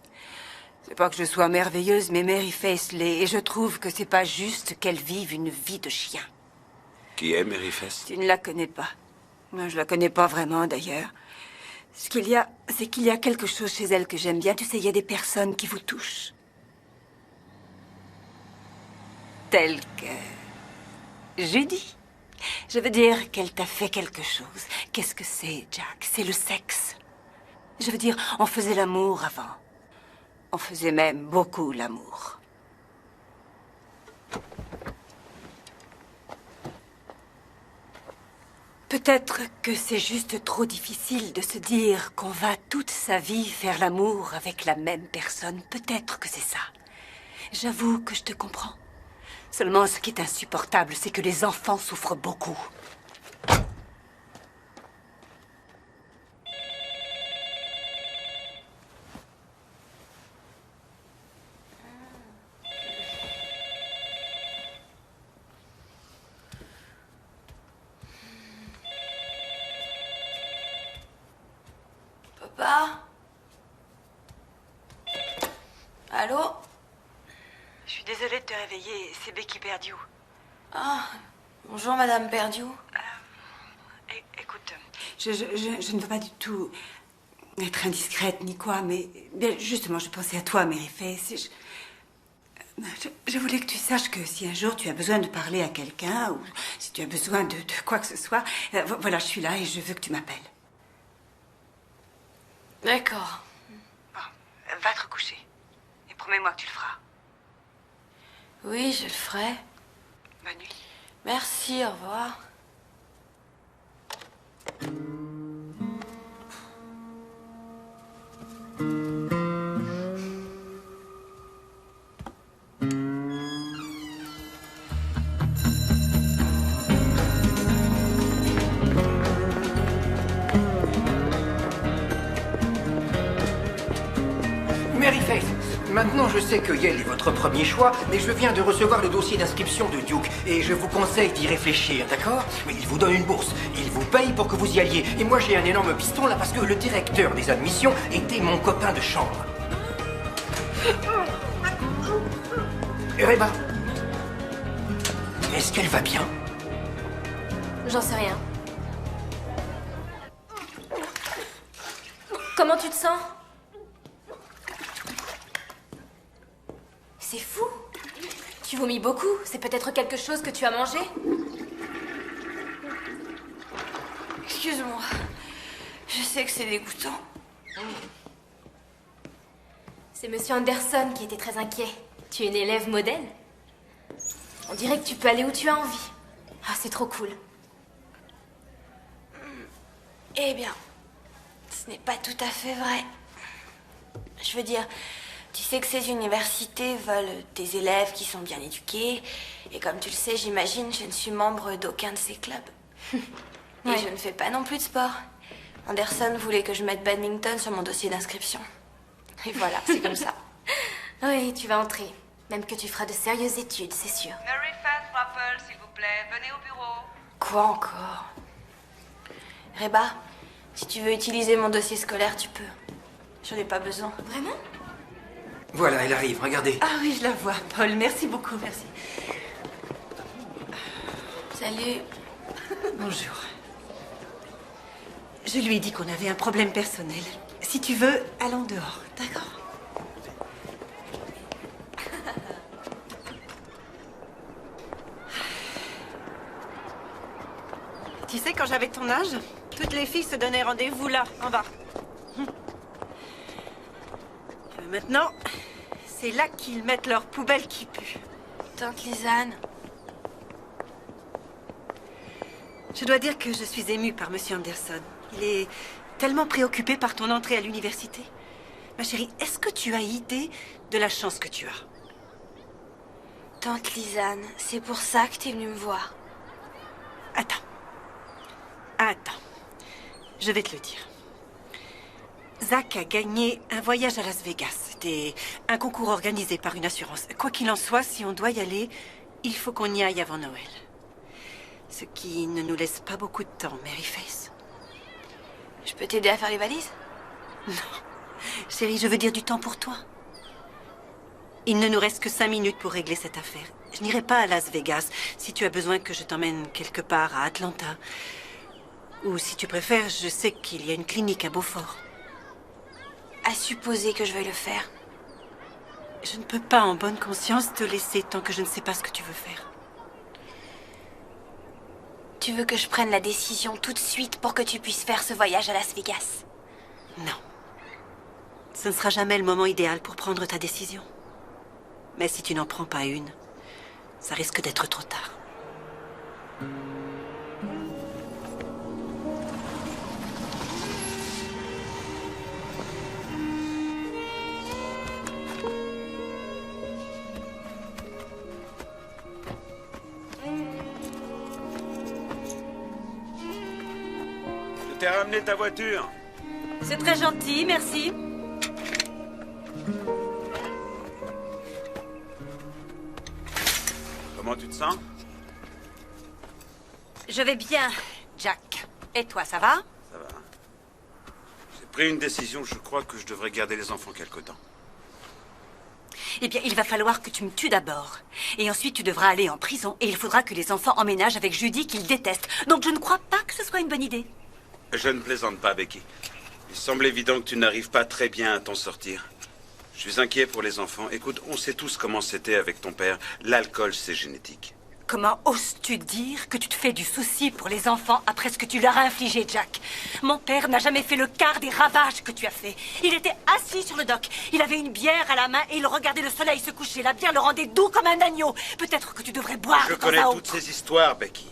C'est pas que je sois merveilleuse, mais Mary Faith l'est, et je trouve que c'est pas juste qu'elle vive une vie de chien. Qui est Mary Faith? Tu ne la connais pas. Moi, je la connais pas vraiment, d'ailleurs. Ce qu'il y a, c'est qu'il y a quelque chose chez elle que j'aime bien. Tu sais, il y a des personnes qui vous touchent. Telles que... Judy. Je veux dire qu'elle t'a fait quelque chose. Qu'est-ce que c'est, Jack? C'est le sexe. Je veux dire, on faisait l'amour avant. On faisait même beaucoup l'amour. Peut-être que c'est juste trop difficile de se dire qu'on va toute sa vie faire l'amour avec la même personne. Peut-être que c'est ça. J'avoue que je te comprends. Seulement, ce qui est insupportable, c'est que les enfants souffrent beaucoup. Papa? Allô? Je suis désolée de te réveiller, c'est Becky Perdieu. Ah, bonjour Madame Perdieu. Écoute, je ne veux pas du tout être indiscrète ni quoi, mais bien, justement, je pensais à toi, Mary Faith. Je voulais que tu saches que si un jour tu as besoin de parler à quelqu'un, ou si tu as besoin de quoi que ce soit, voilà, je suis là et je veux que tu m'appelles. D'accord. Bon, va te recoucher. Et promets-moi que tu le feras. Oui, je le ferai. Bonne nuit. Merci, au revoir. Mary Faith, maintenant je sais que Yale est votre premier choix, mais je viens de recevoir le dossier d'inscription de Duke et je vous conseille d'y réfléchir, d'accord? Mais il vous donne une bourse, il vous paye pour que vous y alliez. Et moi j'ai un énorme piston là parce que le directeur des admissions était mon copain de chambre. Reba, est-ce qu'elle va bien? J'en sais rien. Comment tu te sens? C'est fou. Tu vomis beaucoup. C'est peut-être quelque chose que tu as mangé? Excuse-moi. Je sais que c'est dégoûtant. C'est Monsieur Anderson qui était très inquiet. Tu es une élève modèle. On dirait que tu peux aller où tu as envie. Ah, c'est trop cool. Eh bien, ce n'est pas tout à fait vrai. Je veux dire, tu sais que ces universités veulent des élèves qui sont bien éduqués. Et comme tu le sais, j'imagine, je ne suis membre d'aucun de ces clubs. Et je ne fais pas non plus de sport. Anderson voulait que je mette badminton sur mon dossier d'inscription. Et voilà, c'est comme ça. Oui, tu vas entrer. Même que tu feras de sérieuses études, c'est sûr. Mary Faith Rappel, s'il vous plaît, venez au bureau. Quoi encore? Reba, si tu veux utiliser mon dossier scolaire, tu peux. J'en ai pas besoin. Vraiment? Voilà, elle arrive, regardez. Ah oui, je la vois, Paul. Merci beaucoup, merci. Salut. Bonjour. Je lui ai dit qu'on avait un problème personnel. Si tu veux, allons dehors, d'accord? Tu sais, quand j'avais ton âge, toutes les filles se donnaient rendez-vous là, en bas. Maintenant, c'est là qu'ils mettent leurs poubelles qui puent. Tante Lisanne. Je dois dire que je suis émue par Monsieur Anderson. Il est tellement préoccupé par ton entrée à l'université. Ma chérie, est-ce que tu as idée de la chance que tu as? Tante Lisanne, c'est pour ça que t'es venue me voir. Attends. Je vais te le dire. Zach a gagné un voyage à Las Vegas. C'était un concours organisé par une assurance. Quoi qu'il en soit, si on doit y aller, il faut qu'on y aille avant Noël. Ce qui ne nous laisse pas beaucoup de temps, Mary Face. Je peux t'aider à faire les valises? Non. Chérie, je veux dire du temps pour toi. Il ne nous reste que 5 minutes pour régler cette affaire. Je n'irai pas à Las Vegas si tu as besoin que je t'emmène quelque part à Atlanta. Ou si tu préfères, je sais qu'il y a une clinique à Beaufort. À supposer que je veuille le faire. Je ne peux pas en bonne conscience te laisser tant que je ne sais pas ce que tu veux faire. Tu veux que je prenne la décision tout de suite pour que tu puisses faire ce voyage à Las Vegas? Non. Ce ne sera jamais le moment idéal pour prendre ta décision. Mais si tu n'en prends pas une, ça risque d'être trop tard. Je t'ai ramené ta voiture. C'est très gentil, merci. Comment tu te sens? Je vais bien, Jack. Et toi, ça va? Ça va. J'ai pris une décision, je crois que je devrais garder les enfants quelque temps. Eh bien, il va falloir que tu me tues d'abord. Et ensuite, tu devras aller en prison. Et il faudra que les enfants emménagent avec Judy, qu'ils détestent. Donc, je ne crois pas que ce soit une bonne idée. Je ne plaisante pas, Becky. Il semble évident que tu n'arrives pas très bien à t'en sortir. Je suis inquiet pour les enfants. Écoute, on sait tous comment c'était avec ton père. L'alcool, c'est génétique. Comment oses-tu dire que tu te fais du souci pour les enfants après ce que tu leur as infligé, Jack? Mon père n'a jamais fait le quart des ravages que tu as fait. Il était assis sur le dock. Il avait une bière à la main et il regardait le soleil se coucher. La bière le rendait doux comme un agneau. Peut-être que tu devrais boire Je de temps connais à toutes autre. ces histoires, Becky.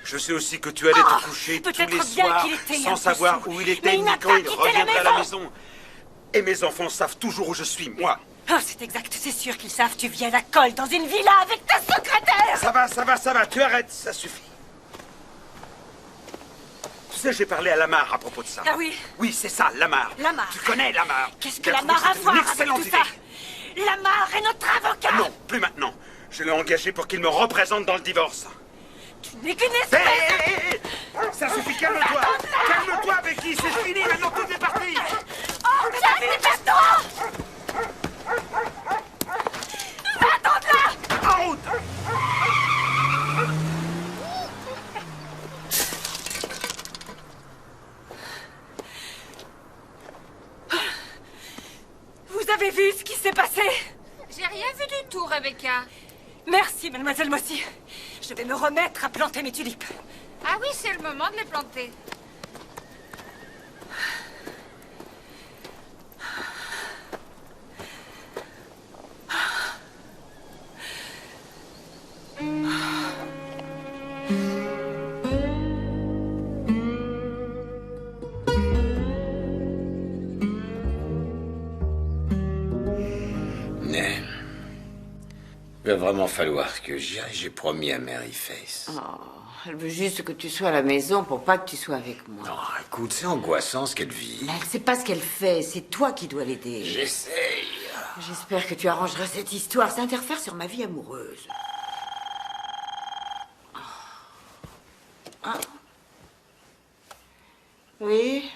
Je sais aussi que tu allais te coucher tous les peut-être bien soirs qu'il était sans un peu savoir saoul. où il Mais était il ni n'a quand pas il quitté reviendrait à la la maison. maison. Et mes enfants savent toujours où je suis, moi. Oh, c'est exact, c'est sûr qu'ils savent. Tu vis à la colle dans une villa avec ta secrétaire. Ça va, tu arrêtes, ça suffit. Tu sais, j'ai parlé à Lamar à propos de ça. Ah oui? Oui, c'est ça, Lamar. Lamar. Tu connais Lamar. Qu'est-ce que J'ai Lamar trouvé a à que voir c'était une avec excellente tout idée. ça? Lamar est notre avocat. Non, plus maintenant. Je l'ai engagé pour qu'il me représente dans le divorce. Tu n'es qu'une espèce. Hé, ça suffit, calme-toi. Calme-toi, Becky, c'est fini, maintenant tout est parti. Oh, Jack, dépêche-toi. Va-t'en-là. En route. Vous avez vu ce qui s'est passé? J'ai rien vu du tout, Rebecca. Merci, mademoiselle Mossy. Je vais me remettre à planter mes tulipes. Ah oui, c'est le moment de les planter. Mais il va vraiment falloir que j'y aille. J'ai promis à Mary Face. Oh, elle veut juste que tu sois à la maison pour pas que tu sois avec moi. Non, écoute, c'est angoissant ce qu'elle vit. Mais elle sait pas ce qu'elle fait. C'est toi qui dois l'aider. J'essaye. J'espère que tu arrangeras cette histoire. Ça interfère sur ma vie amoureuse. Ah. Oui?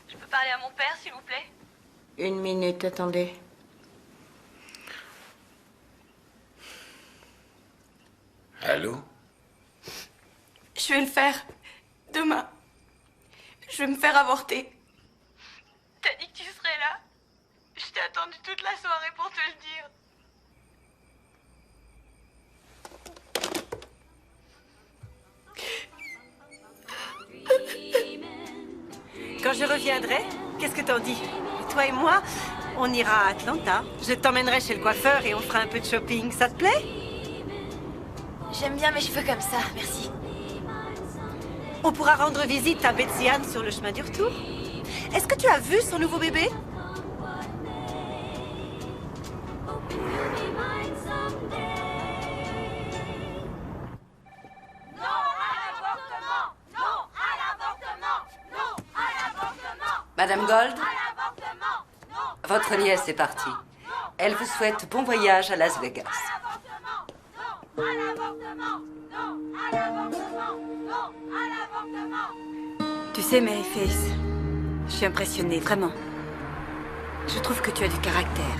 Je peux parler à mon père, s'il vous plaît? Une minute, attendez. Allô? Je vais le faire. Demain. Je vais me faire avorter. T'as dit que tu serais là. Je t'ai attendu toute la soirée pour te le dire. Quand je reviendrai, qu'est-ce que t'en dis? Toi et moi, on ira à Atlanta. Je t'emmènerai chez le coiffeur et on fera un peu de shopping. Ça te plaît? J'aime bien mes cheveux comme ça, merci. On pourra rendre visite à Betsy Ann sur le chemin du retour. Est-ce que tu as vu son nouveau bébé? Madame Gold, votre nièce est partie. Elle vous souhaite bon voyage à Las Vegas. Tu sais, Maryface, je suis impressionnée, vraiment. Je trouve que tu as du caractère.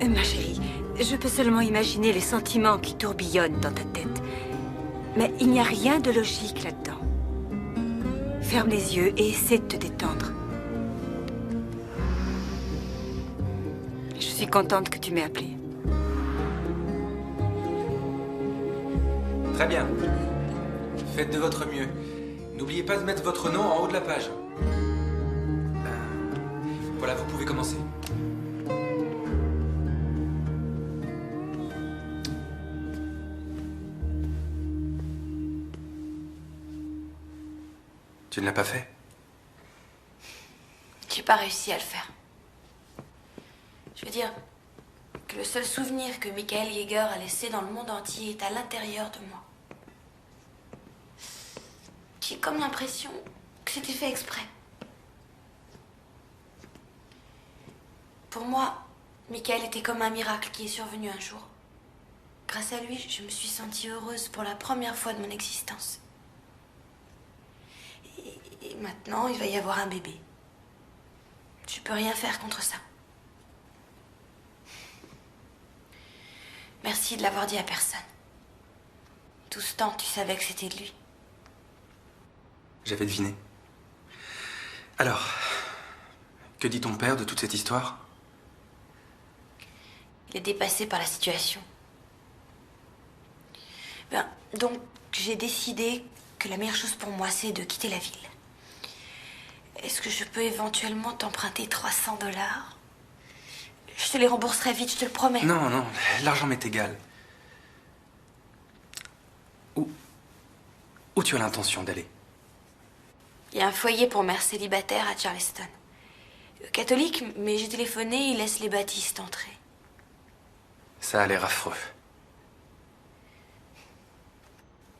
Ma chérie, je peux seulement imaginer les sentiments qui tourbillonnent dans ta tête. Mais il n'y a rien de logique là-dedans. Ferme les yeux et essaie de te détendre. Je suis contente que tu m'aies appelée. Très bien. Faites de votre mieux. N'oubliez pas de mettre votre nom en haut de la page. Voilà, vous pouvez commencer. Tu ne l'as pas fait? J'ai pas réussi à le faire. Je veux dire que le seul souvenir que Michael Yeager a laissé dans le monde entier est à l'intérieur de moi. J'ai comme l'impression que c'était fait exprès. Pour moi, Michael était comme un miracle qui est survenu un jour. Grâce à lui, je me suis sentie heureuse pour la première fois de mon existence. Et maintenant, il va y avoir un bébé. Je peux rien faire contre ça. Merci de l'avoir dit à personne. Tout ce temps, tu savais que c'était de lui. J'avais deviné. Alors, que dit ton père de toute cette histoire? Il est dépassé par la situation. Donc, j'ai décidé que la meilleure chose pour moi, c'est de quitter la ville. Est-ce que je peux éventuellement t'emprunter 300 $? Je te les rembourserai vite, je te le promets. Non, non, l'argent m'est égal. Où tu as l'intention d'aller? Il y a un foyer pour mères célibataires à Charleston. Catholique, mais j'ai téléphoné, ils laissent les baptistes entrer. Ça a l'air affreux.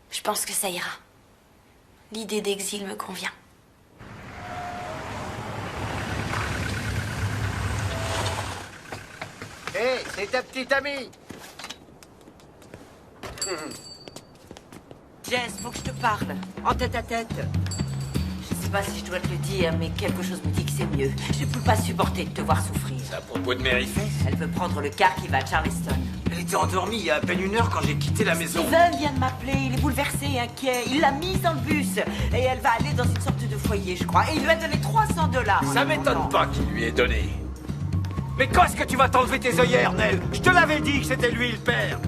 Je pense que ça ira. L'idée d'exil me convient. Hé, c'est ta petite amie. Jess, faut que je te parle. En tête à tête. Je sais pas si je dois te le dire, mais quelque chose me dit que c'est mieux. Je peux pas supporter de te voir souffrir. C'est à propos de Maryface? Elle veut prendre le car qui va à Charleston. Elle était endormie il y a à peine 1 heure quand j'ai quitté la maison. Steven vient de m'appeler, il est bouleversé, inquiet. Il l'a mise dans le bus. Et elle va aller dans une sorte de foyer, je crois. Et il lui a donné 300 $. Ça m'étonne pas qu'il lui ait donné. Mais quand est-ce que tu vas t'enlever tes œillères, Nell? Je te l'avais dit que c'était lui le père.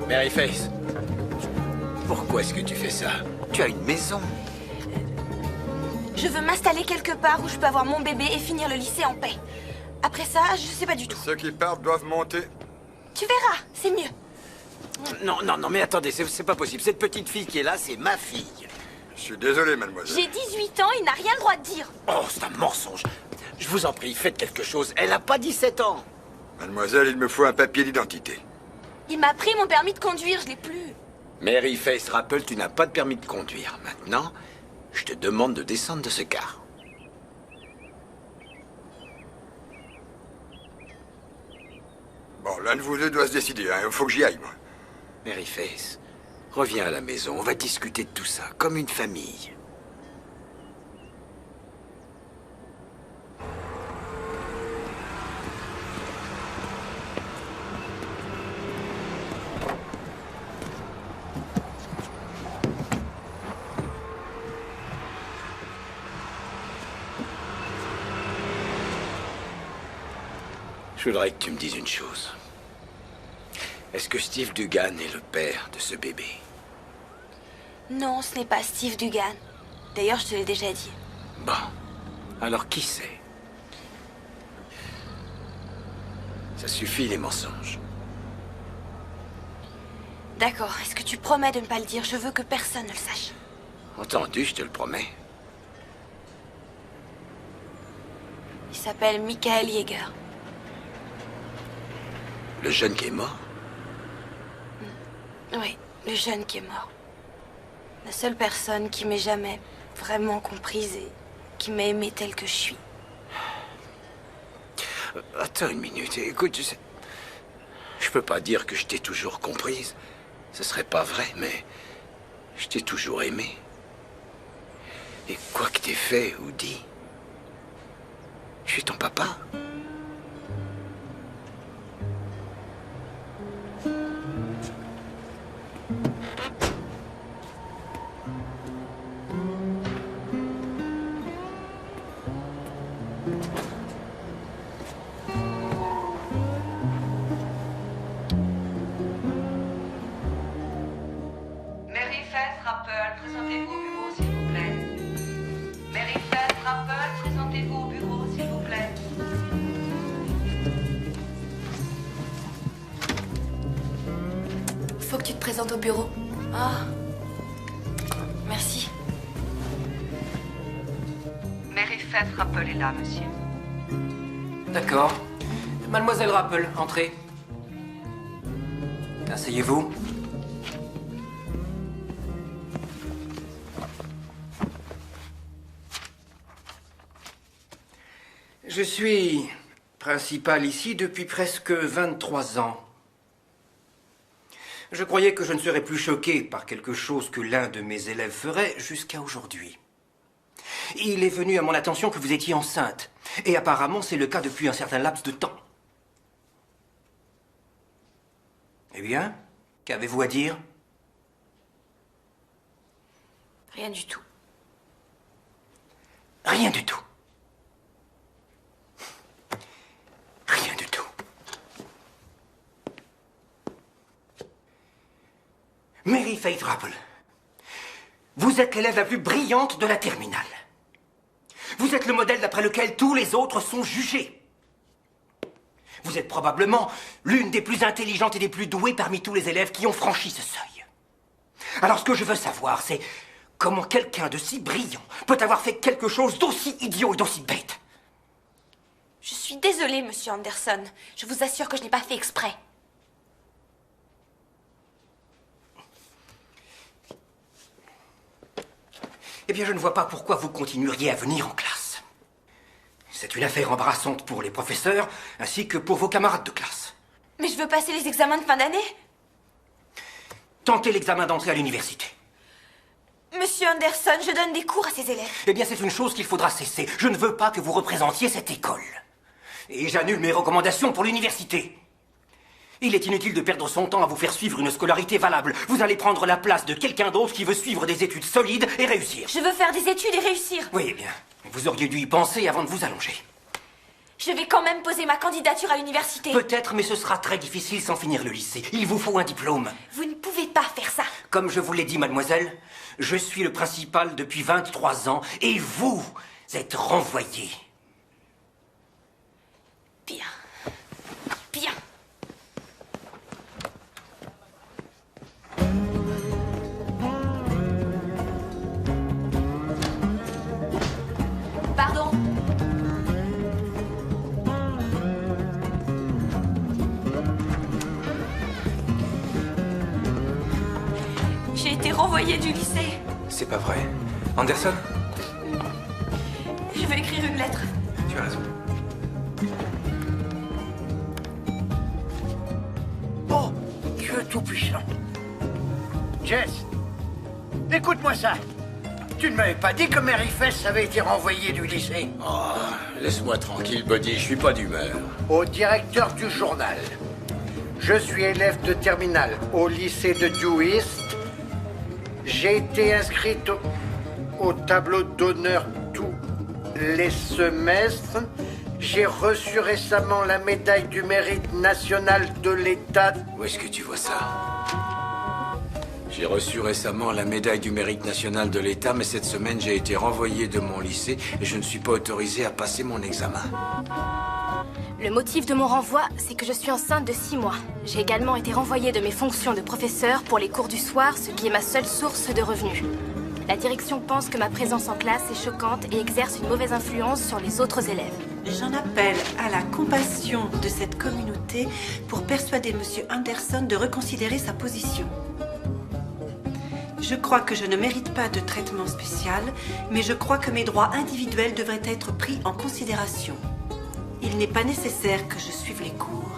Maryface, pourquoi est-ce que tu fais ça? Tu as une maison. Je veux m'installer quelque part où je peux avoir mon bébé et finir le lycée en paix. Après ça, je sais pas du tout. Ceux qui partent doivent monter. Tu verras, c'est mieux. Non, non, non, mais attendez, c'est pas possible. Cette petite fille qui est là, c'est ma fille. Je suis désolé, mademoiselle. J'ai 18 ans, il n'a rien le droit de dire. Oh, c'est un mensonge. Je vous en prie, faites quelque chose. Elle n'a pas 17 ans. Mademoiselle, il me faut un papier d'identité. Il m'a pris mon permis de conduire, je l'ai plus. Mary Face Rappel, tu n'as pas de permis de conduire. Maintenant, je te demande de descendre de ce car. Bon, l'un de vous deux doit se décider, hein. Il faut que j'y aille, moi. Mary Face, reviens à la maison. On va discuter de tout ça, comme une famille. Je voudrais que tu me dises une chose. Est-ce que Steve Dugan est le père de ce bébé? Non, ce n'est pas Steve Dugan. D'ailleurs, je te l'ai déjà dit. Bon. Alors qui c'est? Ça suffit les mensonges. D'accord, est-ce que tu promets de ne pas le dire? Je veux que personne ne le sache. Entendu, je te le promets. Il s'appelle Michael Yeager. Le jeune qui est mort? Oui, le jeune qui est mort. La seule personne qui m'ait jamais vraiment comprise et qui m'a aimée telle que je suis. Attends une minute, écoute, je peux pas dire que je t'ai toujours comprise. Ce serait pas vrai, mais je t'ai toujours aimé. Et quoi que t'aies fait ou dit, je suis ton papa. Mary Faith Rappel, présentez-vous au bureau, s'il vous plaît. Mary Faith Rappel, présentez-vous au bureau, s'il vous plaît. Faut que tu te présentes au bureau. Ah. Merci. Mary Faith Rappel est là, monsieur. D'accord. Mademoiselle Rappel, entrez. Asseyez-vous. Je suis principal ici depuis presque 23 ans. Je croyais que je ne serais plus choqué par quelque chose que l'un de mes élèves ferait jusqu'à aujourd'hui. Il est venu à mon attention que vous étiez enceinte. Et apparemment, c'est le cas depuis un certain laps de temps. Eh bien, qu'avez-vous à dire? Rien du tout. Rien du tout. Rien du tout. Mary Faith Rappel, vous êtes l'élève la plus brillante de la terminale. Vous êtes le modèle d'après lequel tous les autres sont jugés. Vous êtes probablement l'une des plus intelligentes et des plus douées parmi tous les élèves qui ont franchi ce seuil. Alors ce que je veux savoir, c'est comment quelqu'un de si brillant peut avoir fait quelque chose d'aussi idiot et d'aussi bête. Je suis désolée, monsieur Anderson. Je vous assure que je n'ai pas fait exprès. Eh bien, je ne vois pas pourquoi vous continueriez à venir en classe. C'est une affaire embarrassante pour les professeurs, ainsi que pour vos camarades de classe. Mais je veux passer les examens de fin d'année. Tentez l'examen d'entrée à l'université. Monsieur Anderson, je donne des cours à ces élèves. Eh bien, c'est une chose qu'il faudra cesser. Je ne veux pas que vous représentiez cette école. Et j'annule mes recommandations pour l'université. Il est inutile de perdre son temps à vous faire suivre une scolarité valable. Vous allez prendre la place de quelqu'un d'autre qui veut suivre des études solides et réussir. Je veux faire des études et réussir. Oui, eh bien, vous auriez dû y penser avant de vous allonger. Je vais quand même poser ma candidature à l'université. Peut-être, mais ce sera très difficile sans finir le lycée. Il vous faut un diplôme. Vous ne pouvez pas faire ça. Comme je vous l'ai dit, mademoiselle, je suis le principal depuis 23 ans et vous êtes renvoyée. Bien. Bien. Pardon. J'ai été renvoyée du lycée. C'est pas vrai. Anderson, Je vais écrire une lettre. tu as raison. Oh, Dieu tout-puissant. Jess, écoute-moi ça. Tu ne m'avais pas dit que Mary Fess avait été renvoyée du lycée. Oh, laisse-moi tranquille, Buddy, je suis pas d'humeur. Au directeur du journal. Je suis élève de terminale au lycée de Due East. J'ai été inscrite au tableau d'honneur tous les semestres. J'ai reçu récemment la médaille du mérite national de l'État. Où est-ce que tu vois ça? J'ai reçu récemment la médaille du mérite national de l'État, mais cette semaine, j'ai été renvoyé de mon lycée et je ne suis pas autorisé à passer mon examen. Le motif de mon renvoi, c'est que je suis enceinte de 6 mois. J'ai également été renvoyée de mes fonctions de professeur pour les cours du soir, ce qui est ma seule source de revenus. La direction pense que ma présence en classe est choquante et exerce une mauvaise influence sur les autres élèves. J'en appelle à la compassion de cette communauté pour persuader M. Anderson de reconsidérer sa position. Je crois que je ne mérite pas de traitement spécial, mais je crois que mes droits individuels devraient être pris en considération. Il n'est pas nécessaire que je suive les cours,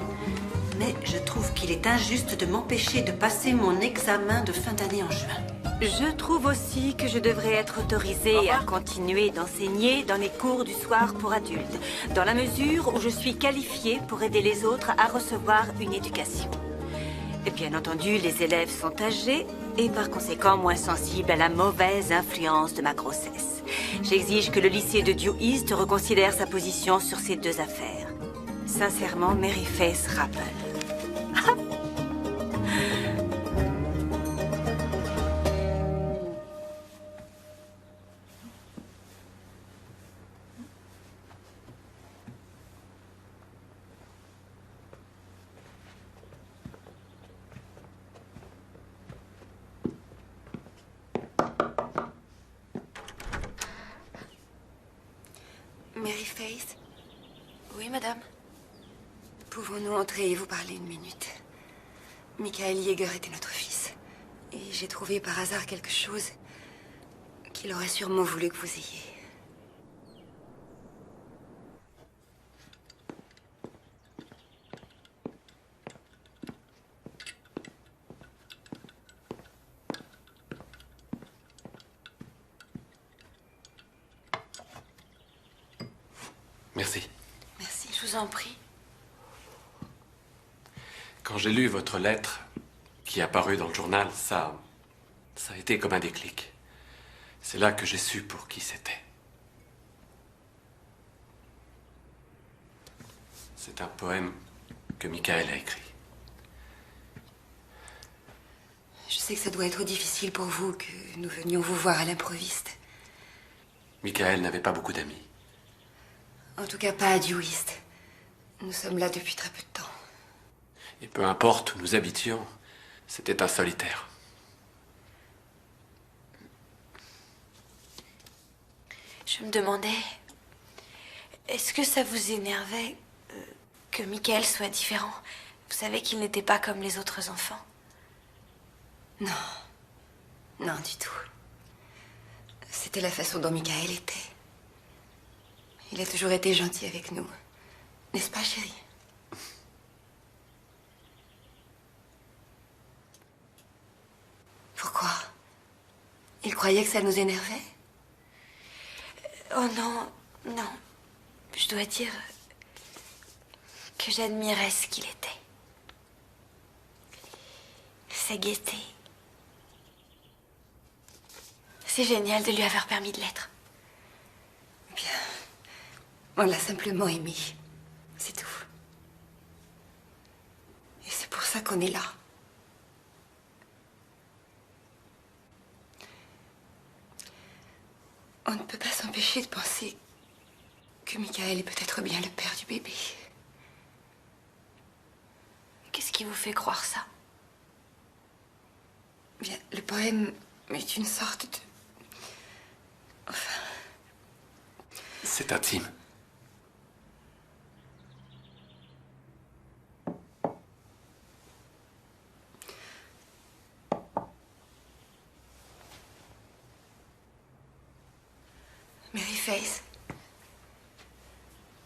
mais je trouve qu'il est injuste de m'empêcher de passer mon examen de fin d'année en juin. Je trouve aussi que je devrais être autorisée à continuer d'enseigner dans les cours du soir pour adultes, dans la mesure où je suis qualifiée pour aider les autres à recevoir une éducation. Et bien entendu, les élèves sont âgés et par conséquent moins sensibles à la mauvaise influence de ma grossesse. J'exige que le lycée de Due East reconsidère sa position sur ces deux affaires. Sincèrement, Mary Faith Rapple. Mary Faith? Oui, madame? Pouvons-nous entrer et vous parler une minute? Michael Yeager était notre fils. Et j'ai trouvé par hasard quelque chose qu'il aurait sûrement voulu que vous ayez. Merci. Merci, je vous en prie. Quand j'ai lu votre lettre qui est apparue dans le journal, ça a été comme un déclic. C'est là que j'ai su pour qui c'était. C'est un poème que Michael a écrit. Je sais que ça doit être difficile pour vous que nous venions vous voir à l'improviste. Michael n'avait pas beaucoup d'amis. En tout cas, pas à Due East. Nous sommes là depuis très peu de temps. Et peu importe où nous habitions, c'était un solitaire. Je me demandais, est-ce que ça vous énervait que Michael soit différent? Vous savez qu'il n'était pas comme les autres enfants. Non. Non, du tout. C'était la façon dont Michael était. Il a toujours été gentil avec nous. N'est-ce pas, chérie? Pourquoi? Il croyait que ça nous énervait? Oh non, non. Je dois dire que j'admirais ce qu'il était. Sa gaieté. C'est génial de lui avoir permis de l'être. Bien. On l'a simplement aimé. C'est tout. Et c'est pour ça qu'on est là. On ne peut pas s'empêcher de penser que Michael est peut-être bien le père du bébé. Qu'est-ce qui vous fait croire ça? Bien, le poème est une sorte de... Enfin... C'est intime. Faith.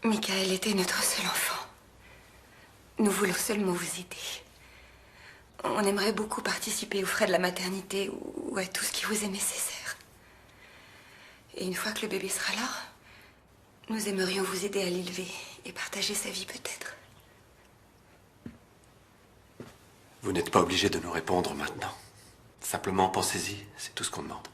Michael était notre seul enfant. Nous voulons seulement vous aider. On aimerait beaucoup participer aux frais de la maternité ou à tout ce qui vous est nécessaire. Et une fois que le bébé sera là, nous aimerions vous aider à l'élever et partager sa vie peut-être. Vous n'êtes pas obligé de nous répondre maintenant. Simplement pensez-y, c'est tout ce qu'on demande.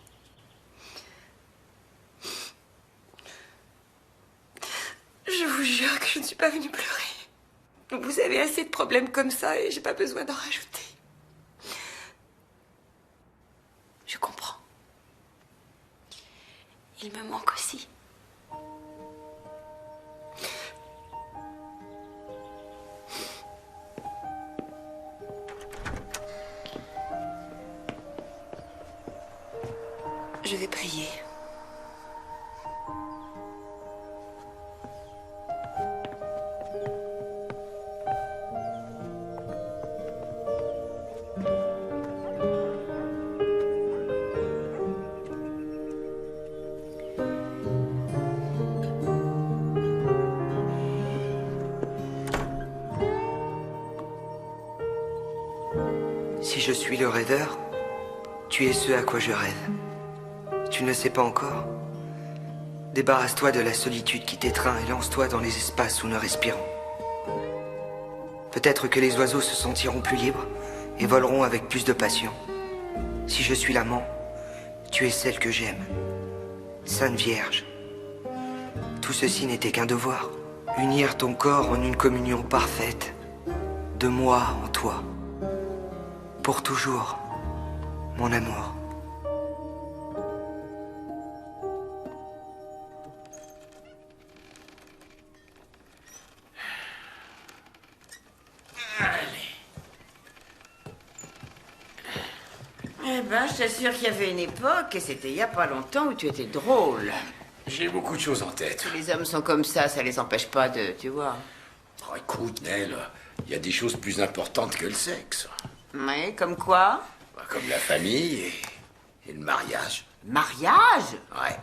Je vous jure que je ne suis pas venue pleurer. Vous avez assez de problèmes comme ça et j'ai pas besoin d'en rajouter. Je comprends. Il me manque aussi. Je vais prier. Si je suis le rêveur, tu es ce à quoi je rêve. Tu ne sais pas encore? Débarrasse-toi de la solitude qui t'étreint et lance-toi dans les espaces où nous respirons. Peut-être que les oiseaux se sentiront plus libres et voleront avec plus de passion. Si je suis l'amant, tu es celle que j'aime. Sainte Vierge. Tout ceci n'était qu'un devoir. Unir ton corps en une communion parfaite. De moi en toi. Pour toujours, mon amour. Eh ben, je t'assure qu'il y avait une époque, et c'était il y a pas longtemps, où tu étais drôle. J'ai beaucoup de choses en tête. Tous les hommes sont comme ça les empêche pas de, tu vois. Oh, écoute, Nell, il y a des choses plus importantes que le sexe. Oui, comme quoi? Comme la famille et le mariage. Mariage? Ouais.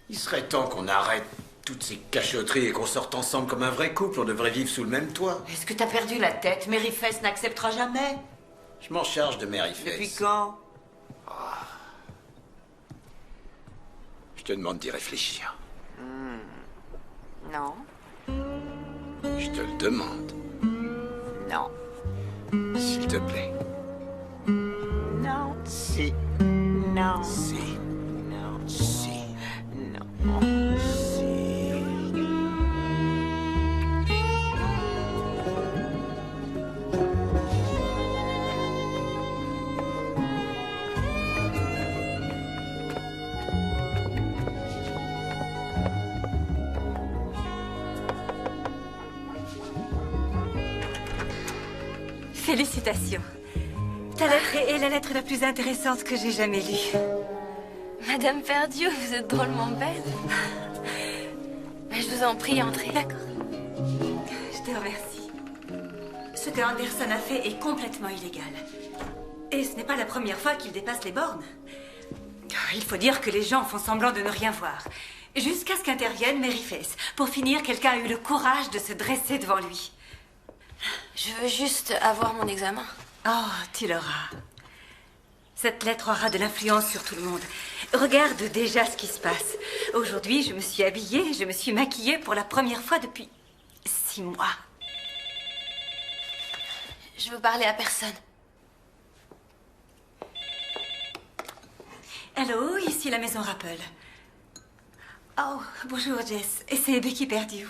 Il serait temps qu'on arrête toutes ces cachotteries et qu'on sorte ensemble comme un vrai couple. On devrait vivre sous le même toit. Est-ce que t'as perdu la tête? Mary Faith n'acceptera jamais. Je m'en charge de Mary Faith. Depuis quand? Je te demande d'y réfléchir. Non. Je te le demande. Non. S'il te plaît. Non. Si. Non. Si. Non. Si. Non. Félicitations. Ta lettre est la lettre la plus intéressante que j'ai jamais lue. Madame Perdieu, vous êtes drôlement belle. Mais je vous en prie, entrez. D'accord. Je te remercie. Ce que Anderson a fait est complètement illégal. Et ce n'est pas la première fois qu'il dépasse les bornes. Il faut dire que les gens font semblant de ne rien voir. Jusqu'à ce qu'intervienne Mary Faith. Pour finir, quelqu'un a eu le courage de se dresser devant lui. Je veux juste avoir mon examen. Oh, tu l'auras. Cette lettre aura de l'influence sur tout le monde. Regarde déjà ce qui se passe. Aujourd'hui, je me suis habillée, je me suis maquillée pour la première fois depuis 6 mois. Je veux parler à personne. Allô, ici la maison Rappel. Oh, bonjour Jess. Et c'est Becky Perdue.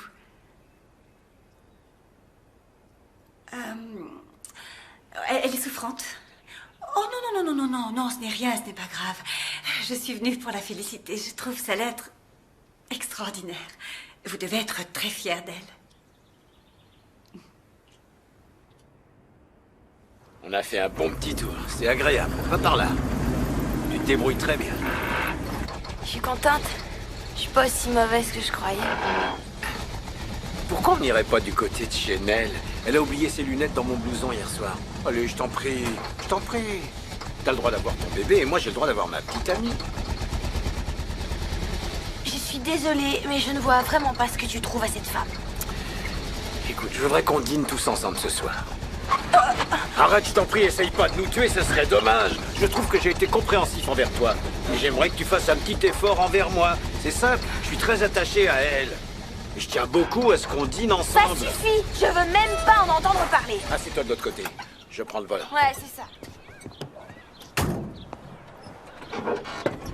Elle est souffrante. Oh non, ce n'est rien, ce n'est pas grave. Je suis venue pour la féliciter. Je trouve sa lettre extraordinaire. Vous devez être très fière d'elle. On a fait un bon petit tour. C'est agréable. Va par là. Tu te débrouilles très bien. Je suis contente. Je suis pas aussi mauvaise que je croyais. Pourquoi on n'irait pas du côté de chez Nell? Elle a oublié ses lunettes dans mon blouson hier soir. Allez, je t'en prie. Je t'en prie. T'as le droit d'avoir ton bébé et moi j'ai le droit d'avoir ma petite amie. Je suis désolée, mais je ne vois vraiment pas ce que tu trouves à cette femme. Écoute, je voudrais qu'on dîne tous ensemble ce soir. Arrête, je t'en prie, essaye pas de nous tuer, ce serait dommage. Je trouve que j'ai été compréhensif envers toi. Et j'aimerais que tu fasses un petit effort envers moi. C'est simple, je suis très attaché à elle. Et je tiens beaucoup à ce qu'on dîne Ça ensemble. suffit. Je veux même pas en entendre parler. Assieds-toi de l'autre côté. Je prends le volant. Ouais, c'est ça.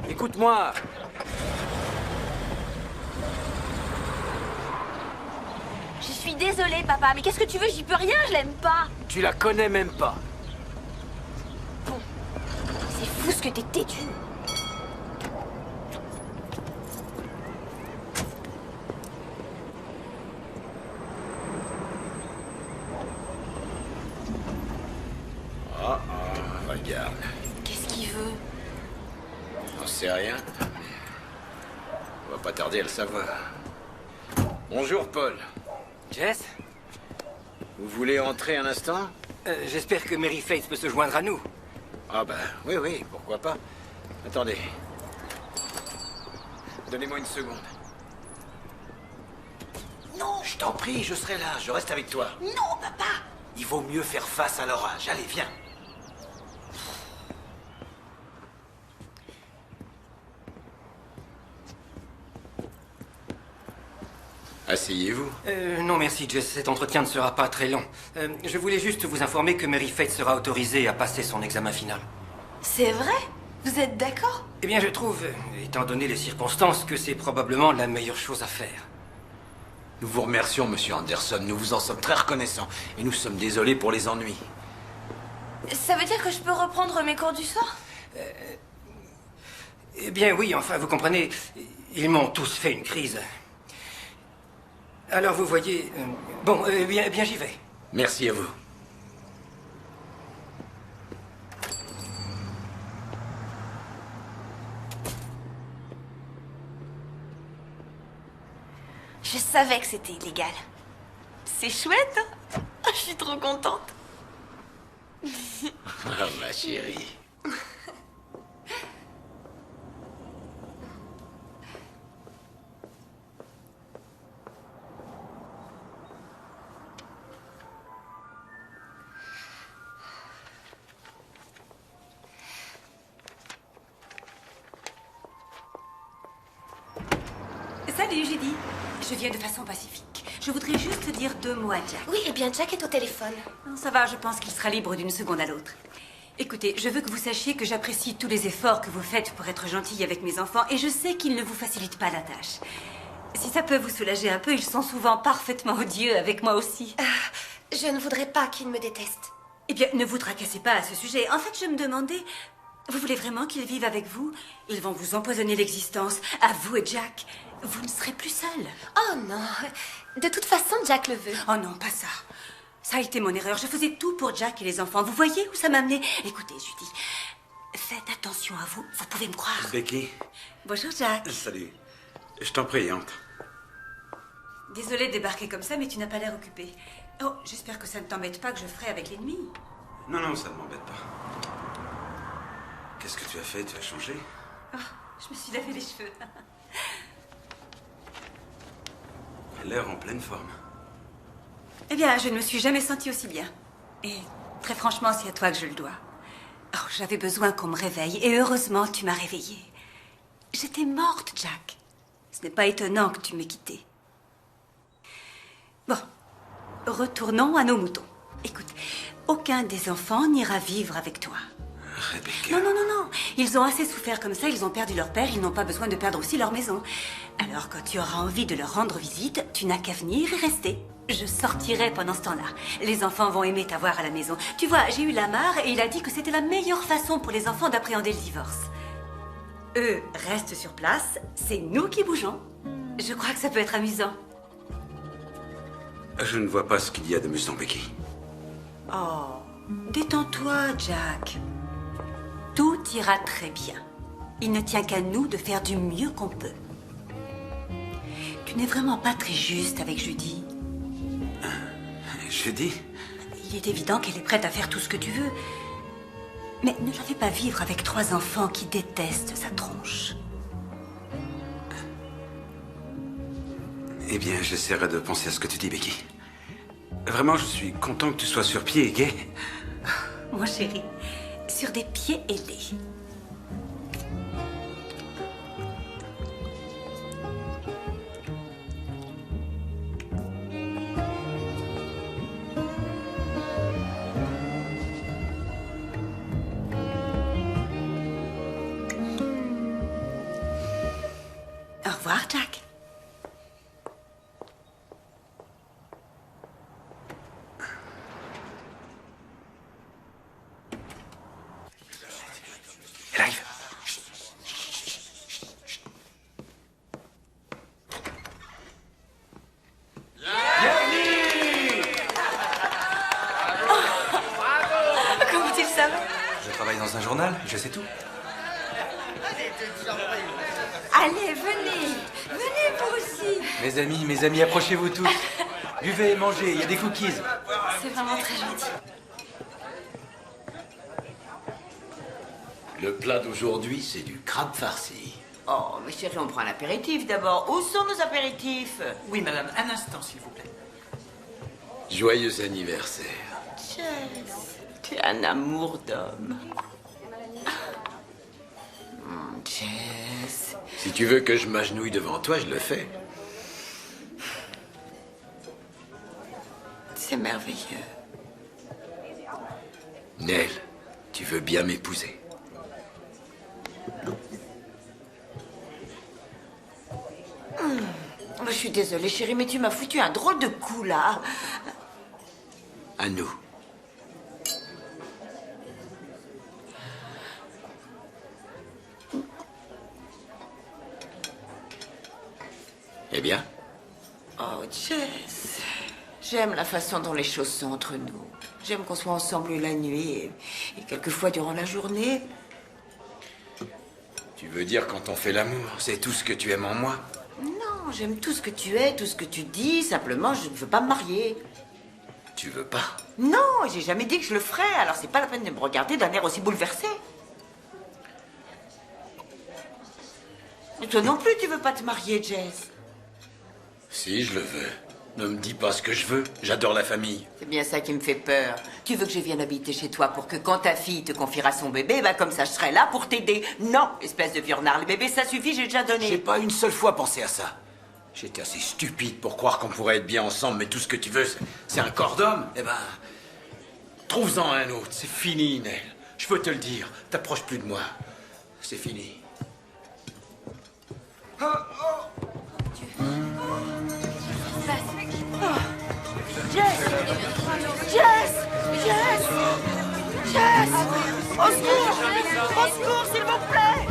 Écoute-moi. Je suis désolée, papa, mais qu'est-ce que tu veux? J'y peux rien, je l'aime pas. Tu la connais même pas. C'est fou ce que t'es têtu. Regarde. Qu'est-ce qu'il veut? J'en sais rien. On va pas tarder à le savoir. Bonjour, Paul. Jess? Vous voulez entrer un instant? J'espère que Mary Faith peut se joindre à nous. Ah ben, oui, pourquoi pas. Attendez. Donnez-moi une seconde. Non! Je t'en prie, je serai là, je reste avec toi. Non, papa! Il vaut mieux faire face à l'orage. Allez, viens. Asseyez-vous. Non, merci, Jess. Cet entretien ne sera pas très long. Je voulais juste vous informer que Mary Faith sera autorisée à passer son examen final. C'est vrai? Vous êtes d'accord? Eh bien, je trouve, étant donné les circonstances, que c'est probablement la meilleure chose à faire. Nous vous remercions, monsieur Anderson. Nous vous en sommes très reconnaissants. Et nous sommes désolés pour les ennuis. Ça veut dire que je peux reprendre mes cours du soir? Eh bien, oui, enfin, vous comprenez, ils m'ont tous fait une crise. Alors, vous voyez... bon, bien, j'y vais. Merci à vous. Je savais que c'était illégal. C'est chouette, hein? Je suis trop contente. Ah, ma chérie. Salut Judy, je viens de façon pacifique. Je voudrais juste dire 2 mots à Jack. Oui, eh bien, Jack est au téléphone. Non, ça va, je pense qu'il sera libre d'une seconde à l'autre. Écoutez, je veux que vous sachiez que j'apprécie tous les efforts que vous faites pour être gentille avec mes enfants et je sais qu'ils ne vous facilitent pas la tâche. Si ça peut vous soulager un peu, ils sont souvent parfaitement odieux avec moi aussi. Je ne voudrais pas qu'ils me détestent. Eh bien, ne vous tracassez pas à ce sujet. En fait, je me demandais, vous voulez vraiment qu'ils vivent avec vous? Ils vont vous empoisonner l'existence, à vous et Jack. Vous ne serez plus seul. Oh non, de toute façon, Jack le veut. Oh non, pas ça. Ça a été mon erreur. Je faisais tout pour Jack et les enfants. Vous voyez où ça m'a amené? Écoutez, Judy, faites attention à vous. Vous pouvez me croire. Becky. Bonjour, Jack. Salut. Je t'en prie, entre. Désolée de débarquer comme ça, mais tu n'as pas l'air occupé. Oh, j'espère que ça ne t'embête pas que je ferai avec l'ennemi. Non, non, ça ne m'embête pas. Qu'est-ce que tu as fait? Tu as changé? Oh, je me suis lavé les cheveux. L'air en pleine forme. Eh bien, je ne me suis jamais sentie aussi bien. Et très franchement, c'est à toi que je le dois. Oh, j'avais besoin qu'on me réveille, et heureusement, tu m'as réveillée. J'étais morte, Jack. Ce n'est pas étonnant que tu m'aies quittée. Bon, retournons à nos moutons. Écoute, aucun des enfants n'ira vivre avec toi. Rebecca. Non, non, non, non. Ils ont assez souffert comme ça, ils ont perdu leur père, ils n'ont pas besoin de perdre aussi leur maison. Alors, quand tu auras envie de leur rendre visite, tu n'as qu'à venir et rester. Je sortirai pendant ce temps-là. Les enfants vont aimer t'avoir à la maison. Tu vois, j'ai eu Lamar et il a dit que c'était la meilleure façon pour les enfants d'appréhender le divorce. Eux restent sur place, c'est nous qui bougeons. Je crois que ça peut être amusant. Je ne vois pas ce qu'il y a d'amusant, Becky. Oh, détends-toi, Jack. Tout ira très bien. Il ne tient qu'à nous de faire du mieux qu'on peut. Tu n'es vraiment pas très juste avec Judy. Judy? Il est évident qu'elle est prête à faire tout ce que tu veux. Mais ne la fais pas vivre avec 3 enfants qui détestent sa tronche. Eh bien, j'essaierai de penser à ce que tu dis, Becky. Vraiment, je suis content que tu sois sur pied et gai. Mon chéri, sur des pieds ailés. Au revoir, Jack. Elle arrive. Comment tu le savais? Je travaille dans un journal, je sais tout. Allez, venez. Venez vous aussi. Mes amis, approchez-vous tous. Buvez et mangez, il y a des cookies. C'est vraiment très gentil. Le plat d'aujourd'hui, c'est du crabe farci. Oh, mais chérie, on prend l'apéritif d'abord. Où sont nos apéritifs? Oui, madame, un instant, s'il vous plaît. Joyeux anniversaire. Jess, tu es un amour d'homme. Jess. Si tu veux que je m'agenouille devant toi, je le fais. C'est merveilleux. Nell, tu veux bien m'épouser? Je suis désolée, chérie, mais tu m'as foutu un drôle de coup, là. À nous. Eh bien? Oh, Jess. J'aime la façon dont les choses sont entre nous. J'aime qu'on soit ensemble la nuit et quelquefois durant la journée. Tu veux dire quand on fait l'amour, c'est tout ce que tu aimes en moi? Non, j'aime tout ce que tu es, tout ce que tu dis. Simplement, je ne veux pas me marier. Tu veux pas? Non, j'ai jamais dit que je le ferais. Alors c'est pas la peine de me regarder d'un air aussi bouleversé. Et toi non plus, tu veux pas te marier, Jess? Si, je le veux. Ne me dis pas ce que je veux. J'adore la famille. C'est bien ça qui me fait peur. Tu veux que je vienne habiter chez toi pour que quand ta fille te confiera son bébé, bah comme ça je serai là pour t'aider. Non, espèce de vieux renard, le bébé ça suffit, j'ai déjà donné. J'ai pas une seule fois pensé à ça. J'étais assez stupide pour croire qu'on pourrait être bien ensemble, mais tout ce que tu veux, c'est un corps d'homme. Eh ben, trouve-en un autre. C'est fini, Nell. Je peux te le dire. T'approches plus de moi. C'est fini. Jess! Jess! Jess! Jess! Au secours! Au secours, s'il vous plaît!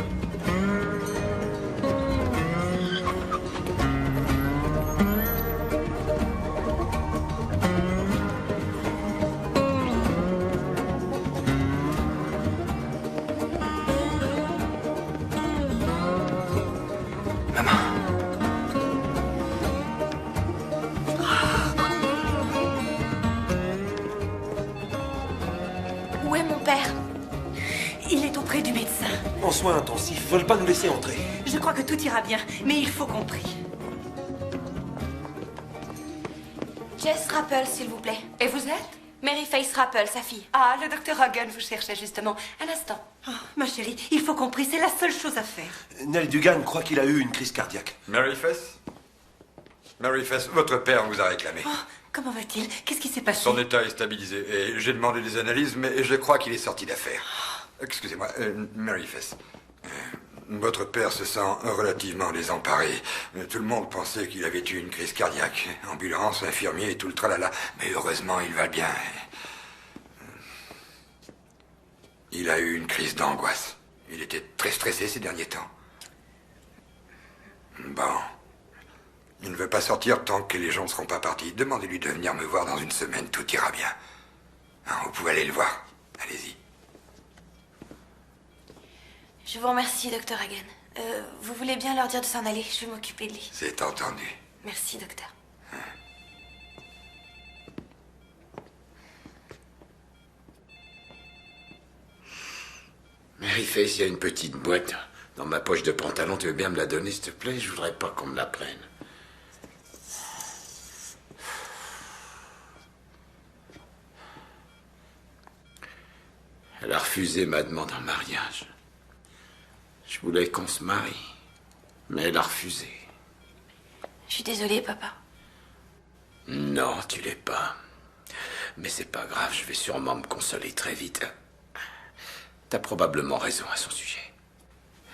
Où est mon père? Il est auprès du médecin. En soins intensifs, veulent pas nous laisser entrer. Je crois que tout ira bien, mais il faut qu'on prie. Jess Rappel, s'il vous plaît. Et vous êtes? Mary Face Rappel, sa fille. Ah, le docteur Hagen vous cherchait justement. Un instant. Oh, ma chérie, il faut qu'on prie, c'est la seule chose à faire. Nell Dugan croit qu'il a eu une crise cardiaque. Mary Face? Mary Face, votre père vous a réclamé. Oh, comment va-t-il? Qu'est-ce qui s'est passé? Son état est stabilisé et j'ai demandé des analyses, mais je crois qu'il est sorti d'affaire. Excusez-moi, Mary Face. Votre père se sent relativement désemparé. Tout le monde pensait qu'il avait eu une crise cardiaque. Ambulance, infirmier et tout le tralala. Mais heureusement, il va bien. Il a eu une crise d'angoisse. Il était très stressé ces derniers temps. Bon. Il ne veut pas sortir tant que les gens ne seront pas partis. Demandez-lui de venir me voir dans une semaine, tout ira bien. Hein, vous pouvez aller le voir. Allez-y. Je vous remercie, docteur Hagen. Vous voulez bien leur dire de s'en aller? Je vais m'occuper de lui. C'est entendu. Merci, docteur. Mary Face, il y a une petite boîte dans ma poche de pantalon. Tu veux bien me la donner, s'il te plaît? Je voudrais pas qu'on me la prenne. Elle a refusé ma demande en mariage. Je voulais qu'on se marie, mais elle a refusé. Je suis désolée, papa. Non, tu l'es pas. Mais c'est pas grave, je vais sûrement me consoler très vite. T'as probablement raison à son sujet.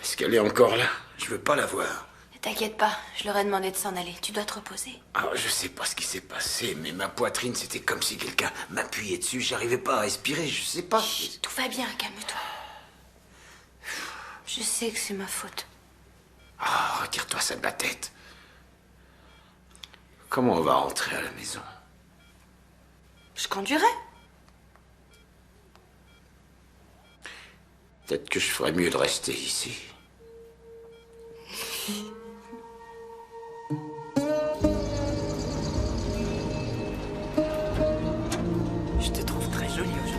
Est-ce qu'elle est encore là? Je veux pas la voir. Ne t'inquiète pas, je leur ai demandé de s'en aller. Tu dois te reposer. Alors, je sais pas ce qui s'est passé, mais ma poitrine, c'était comme si quelqu'un m'appuyait dessus. J'arrivais pas à respirer, je sais pas. Chut, tout va bien, calme-toi. Je sais que c'est ma faute. Ah, retire-toi ça de la tête. Comment on va rentrer à la maison? Je conduirai. Peut-être que je ferais mieux de rester ici. Je te trouve très jolie aujourd'hui.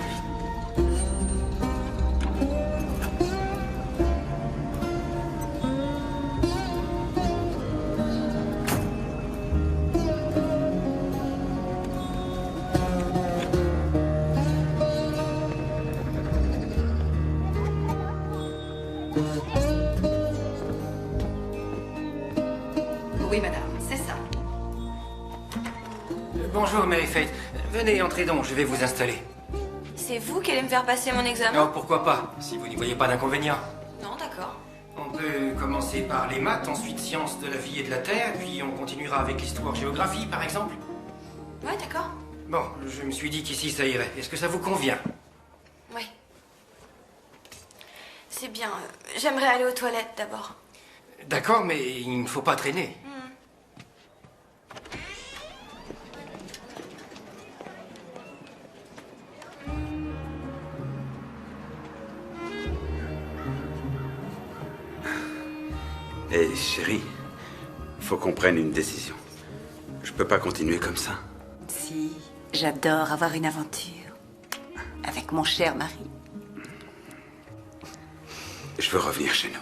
Oui, madame, c'est ça. Bonjour, Mary Faith. Venez, entrez donc, je vais vous installer. C'est vous qui allez me faire passer mon examen? Oh, pourquoi pas, si vous n'y voyez pas d'inconvénient. Non, d'accord. On peut commencer par les maths, ensuite sciences de la vie et de la terre, puis on continuera avec l'histoire-géographie, par exemple. Ouais, d'accord. Bon, je me suis dit qu'ici ça irait. Est-ce que ça vous convient? Oui. C'est bien. J'aimerais aller aux toilettes d'abord. D'accord, mais il ne faut pas traîner. Hé, chérie, faut qu'on prenne une décision. Je peux pas continuer comme ça. Si, j'adore avoir une aventure. Avec mon cher mari. Je veux revenir chez nous.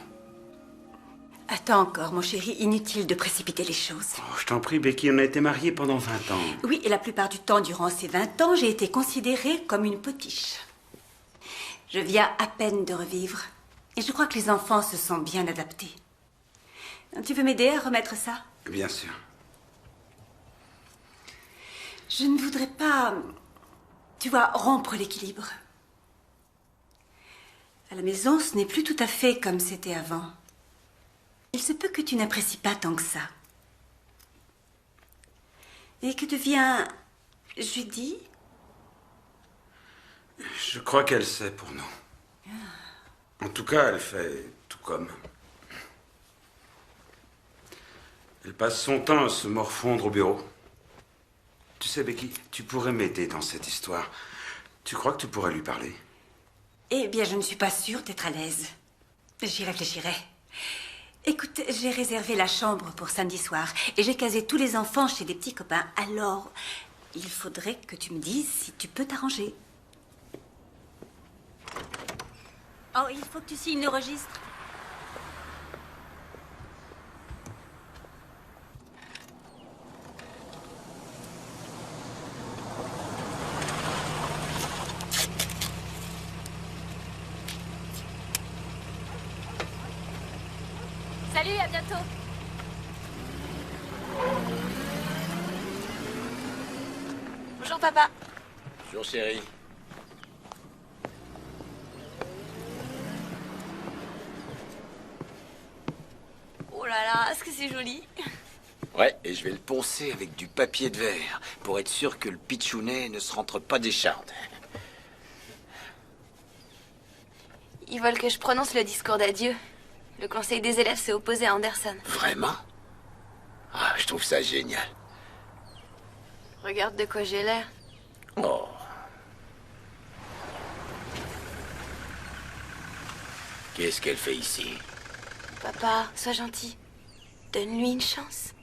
Attends encore, mon chéri, inutile de précipiter les choses. Oh, je t'en prie, Becky, on a été mariés pendant 20 ans. Oui, et la plupart du temps, durant ces 20 ans, j'ai été considérée comme une potiche. Je viens à peine de revivre. Et je crois que les enfants se sont bien adaptés. Tu veux m'aider à remettre ça? Bien sûr. Je ne voudrais pas, tu vois, rompre l'équilibre. À la maison, ce n'est plus tout à fait comme c'était avant. Il se peut que tu n'apprécies pas tant que ça. Et que devient Judy? Je crois qu'elle sait pour nous. En tout cas, elle fait tout comme. Elle passe son temps à se morfondre au bureau. Tu sais, Becky, tu pourrais m'aider dans cette histoire. Tu crois que tu pourrais lui parler? Eh bien, je ne suis pas sûre d'être à l'aise. J'y réfléchirai. Écoute, j'ai réservé la chambre pour samedi soir et j'ai casé tous les enfants chez des petits copains. Alors, il faudrait que tu me dises si tu peux t'arranger. Oh, il faut que tu signes le registre. Salut, à bientôt. Bonjour, papa. Bonjour, chérie. Oh là là, est-ce que c'est joli? Ouais, et je vais le poncer avec du papier de verre pour être sûr que le pitchounet ne se rentre pas des chardes. Ils veulent que je prononce le discours d'adieu. Le conseil des élèves s'est opposé à Anderson. Vraiment? Ah, je trouve ça génial. Regarde de quoi j'ai l'air. Oh. Qu'est-ce qu'elle fait ici? Papa, sois gentil. Donne-lui une chance.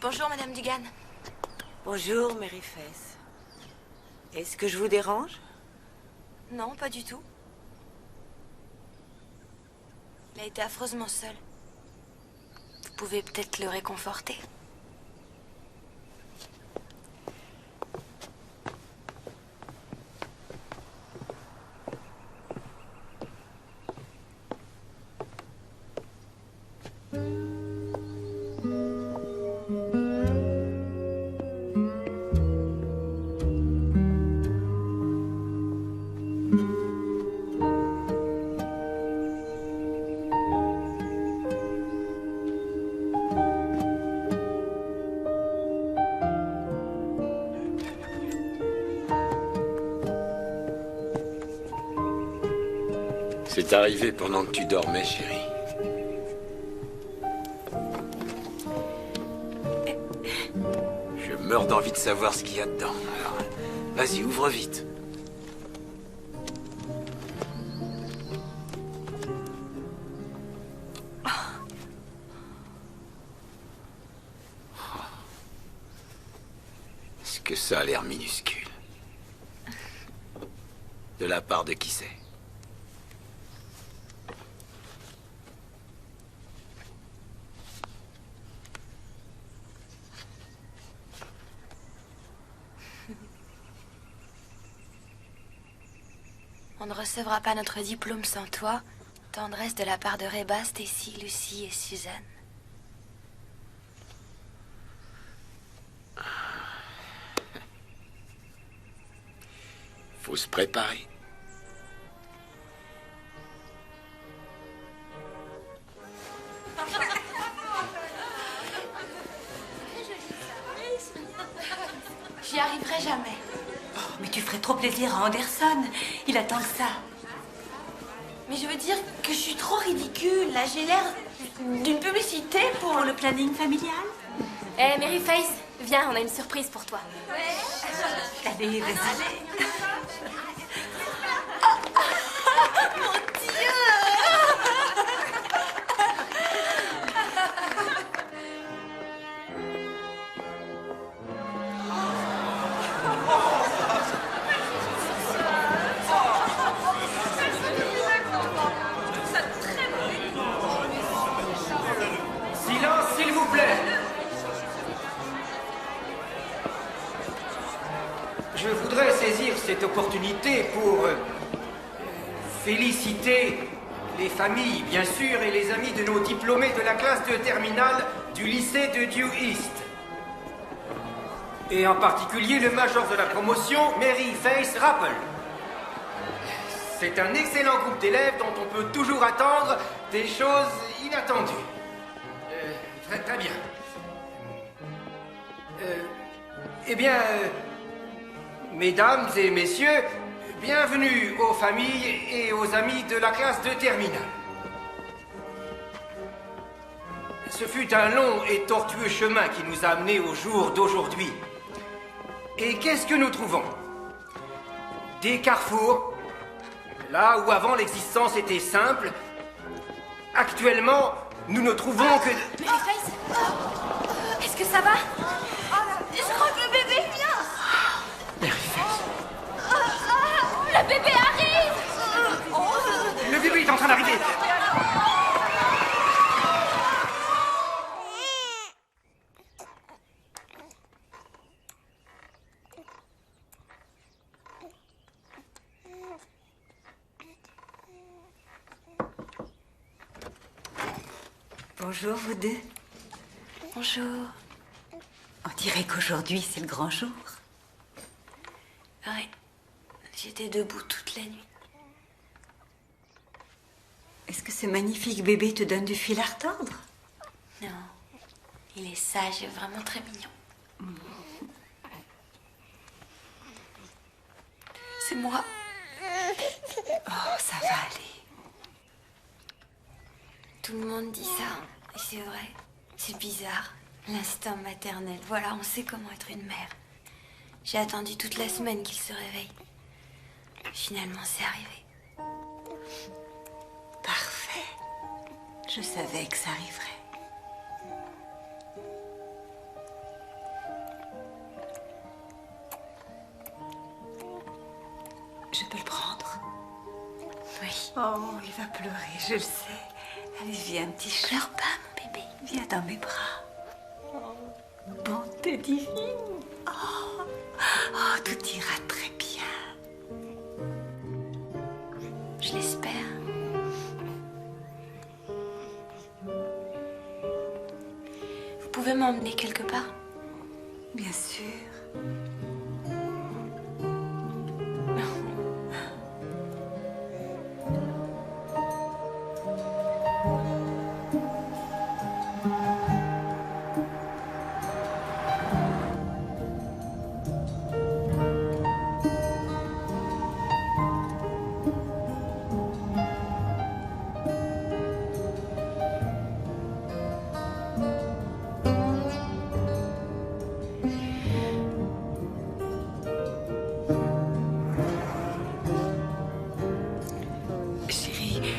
Bonjour, Madame Dugan. Bonjour, Mary Faith. Est-ce que je vous dérange? Non, pas du tout. a été affreusement seul. Vous pouvez peut-être le réconforter. C'est arrivé pendant que tu dormais, chérie. Je meurs d'envie de savoir ce qu'il y a dedans. Alors, vas-y, ouvre vite. Est-ce que ça a l'air minuscule? De la part de qui c'est? On ne recevra pas notre diplôme sans toi. Tendresse de la part de Reba, Stacy, Lucie et Suzanne. Faut se préparer. J'y arriverai jamais. Oh, mais tu ferais trop plaisir à Anderson. Il attend que ça. Mais je veux dire que je suis trop ridicule. Là, j'ai l'air d'une publicité pour le planning familial. Eh, Mary Face, viens, on a une surprise pour toi. Allez, vas-y. Mon Dieu! Silence, s'il vous plaît. Je voudrais saisir cette opportunité pour féliciter les familles, bien sûr, et les amis de nos diplômés de la classe de terminale du lycée de Due East. Et en particulier le major de la promotion, Mary Face Rappel. C'est un excellent groupe d'élèves dont on peut toujours attendre des choses inattendues. Très bien. Mesdames et messieurs, bienvenue aux familles et aux amis de la classe de terminale. Ce fut un long et tortueux chemin qui nous a amenés au jour d'aujourd'hui. Et qu'est-ce que nous trouvons? Des carrefours, là où avant l'existence était simple. Actuellement, nous ne trouvons que... Mary Face, est-ce que ça va? Je crois que le bébé vient. Le bébé arrive. Le bébé est en train d'arriver. Bonjour, vous deux. Bonjour. On dirait qu'aujourd'hui, c'est le grand jour. Ouais, j'étais debout toute la nuit. Est-ce que ce magnifique bébé te donne du fil à retordre? Non, il est sage et vraiment très mignon. C'est moi. Oh, ça va aller. Tout le monde dit ça, et c'est vrai. C'est bizarre. L'instinct maternel. Voilà, on sait comment être une mère. J'ai attendu toute la semaine qu'il se réveille. Finalement, c'est arrivé. Parfait. Je savais que ça arriverait. Je peux le prendre? Oui. Oh, il va pleurer, je le sais. Allez, viens, petit chat. Pleure pas, mon bébé. Viens dans mes bras. Bonté divine. Oh, tout ira très bien. Je l'espère. Vous pouvez m'emmener quelque part? Bien sûr.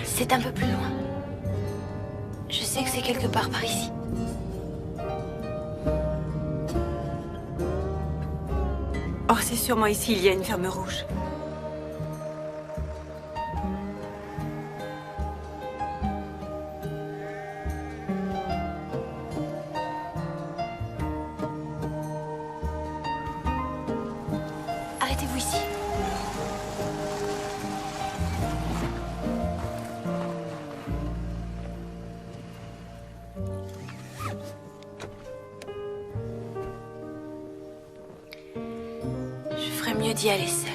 C'est un peu plus loin. Je sais que c'est quelque part par ici. Oh, c'est sûrement ici, il y a une ferme rouge. Arrêtez-vous ici. Je ferais mieux d'y aller seule.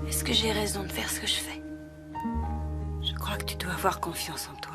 Est-ce que j'ai raison de faire ce que je fais? Je crois que tu dois avoir confiance en toi.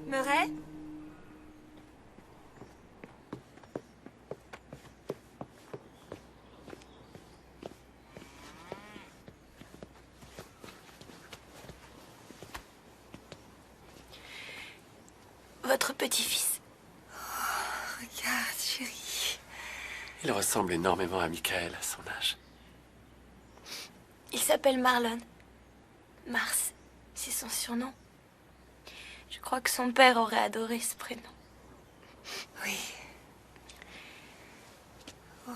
Murray? Votre petit-fils. Regarde, chérie. Il ressemble énormément à Michael à son âge. Il s'appelle Marlon. Mars, c'est son surnom. Je crois que son père aurait adoré ce prénom. Oui. Oh.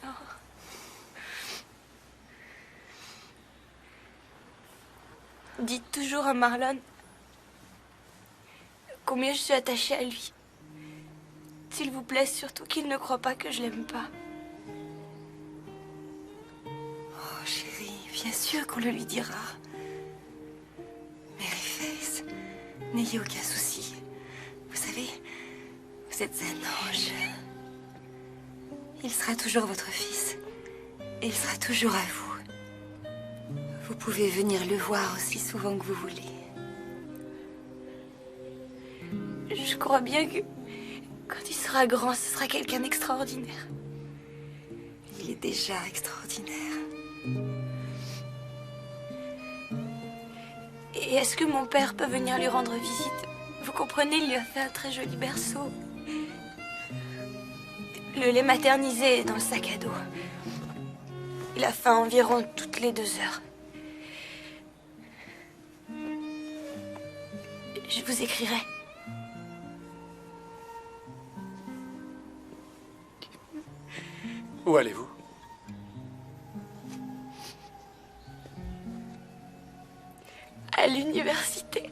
Oh. Dites toujours à Marlon combien je suis attachée à lui. S'il vous plaît, surtout qu'il ne croit pas que je l'aime pas. Oh, chérie, bien sûr qu'on le lui dira. Maryface, n'ayez aucun souci. Vous savez, vous êtes un ange. Il sera toujours votre fils. Et il sera toujours à vous. Vous pouvez venir le voir aussi souvent que vous voulez. Je crois bien que quand il sera grand, ce sera quelqu'un d'extraordinaire. Il est déjà extraordinaire. Et est-ce que mon père peut venir lui rendre visite? Vous comprenez, il lui a fait un très joli berceau. Le lait maternisé est dans le sac à dos. Il a faim environ toutes les 2 heures. Je vous écrirai. Où allez-vous? À l'université.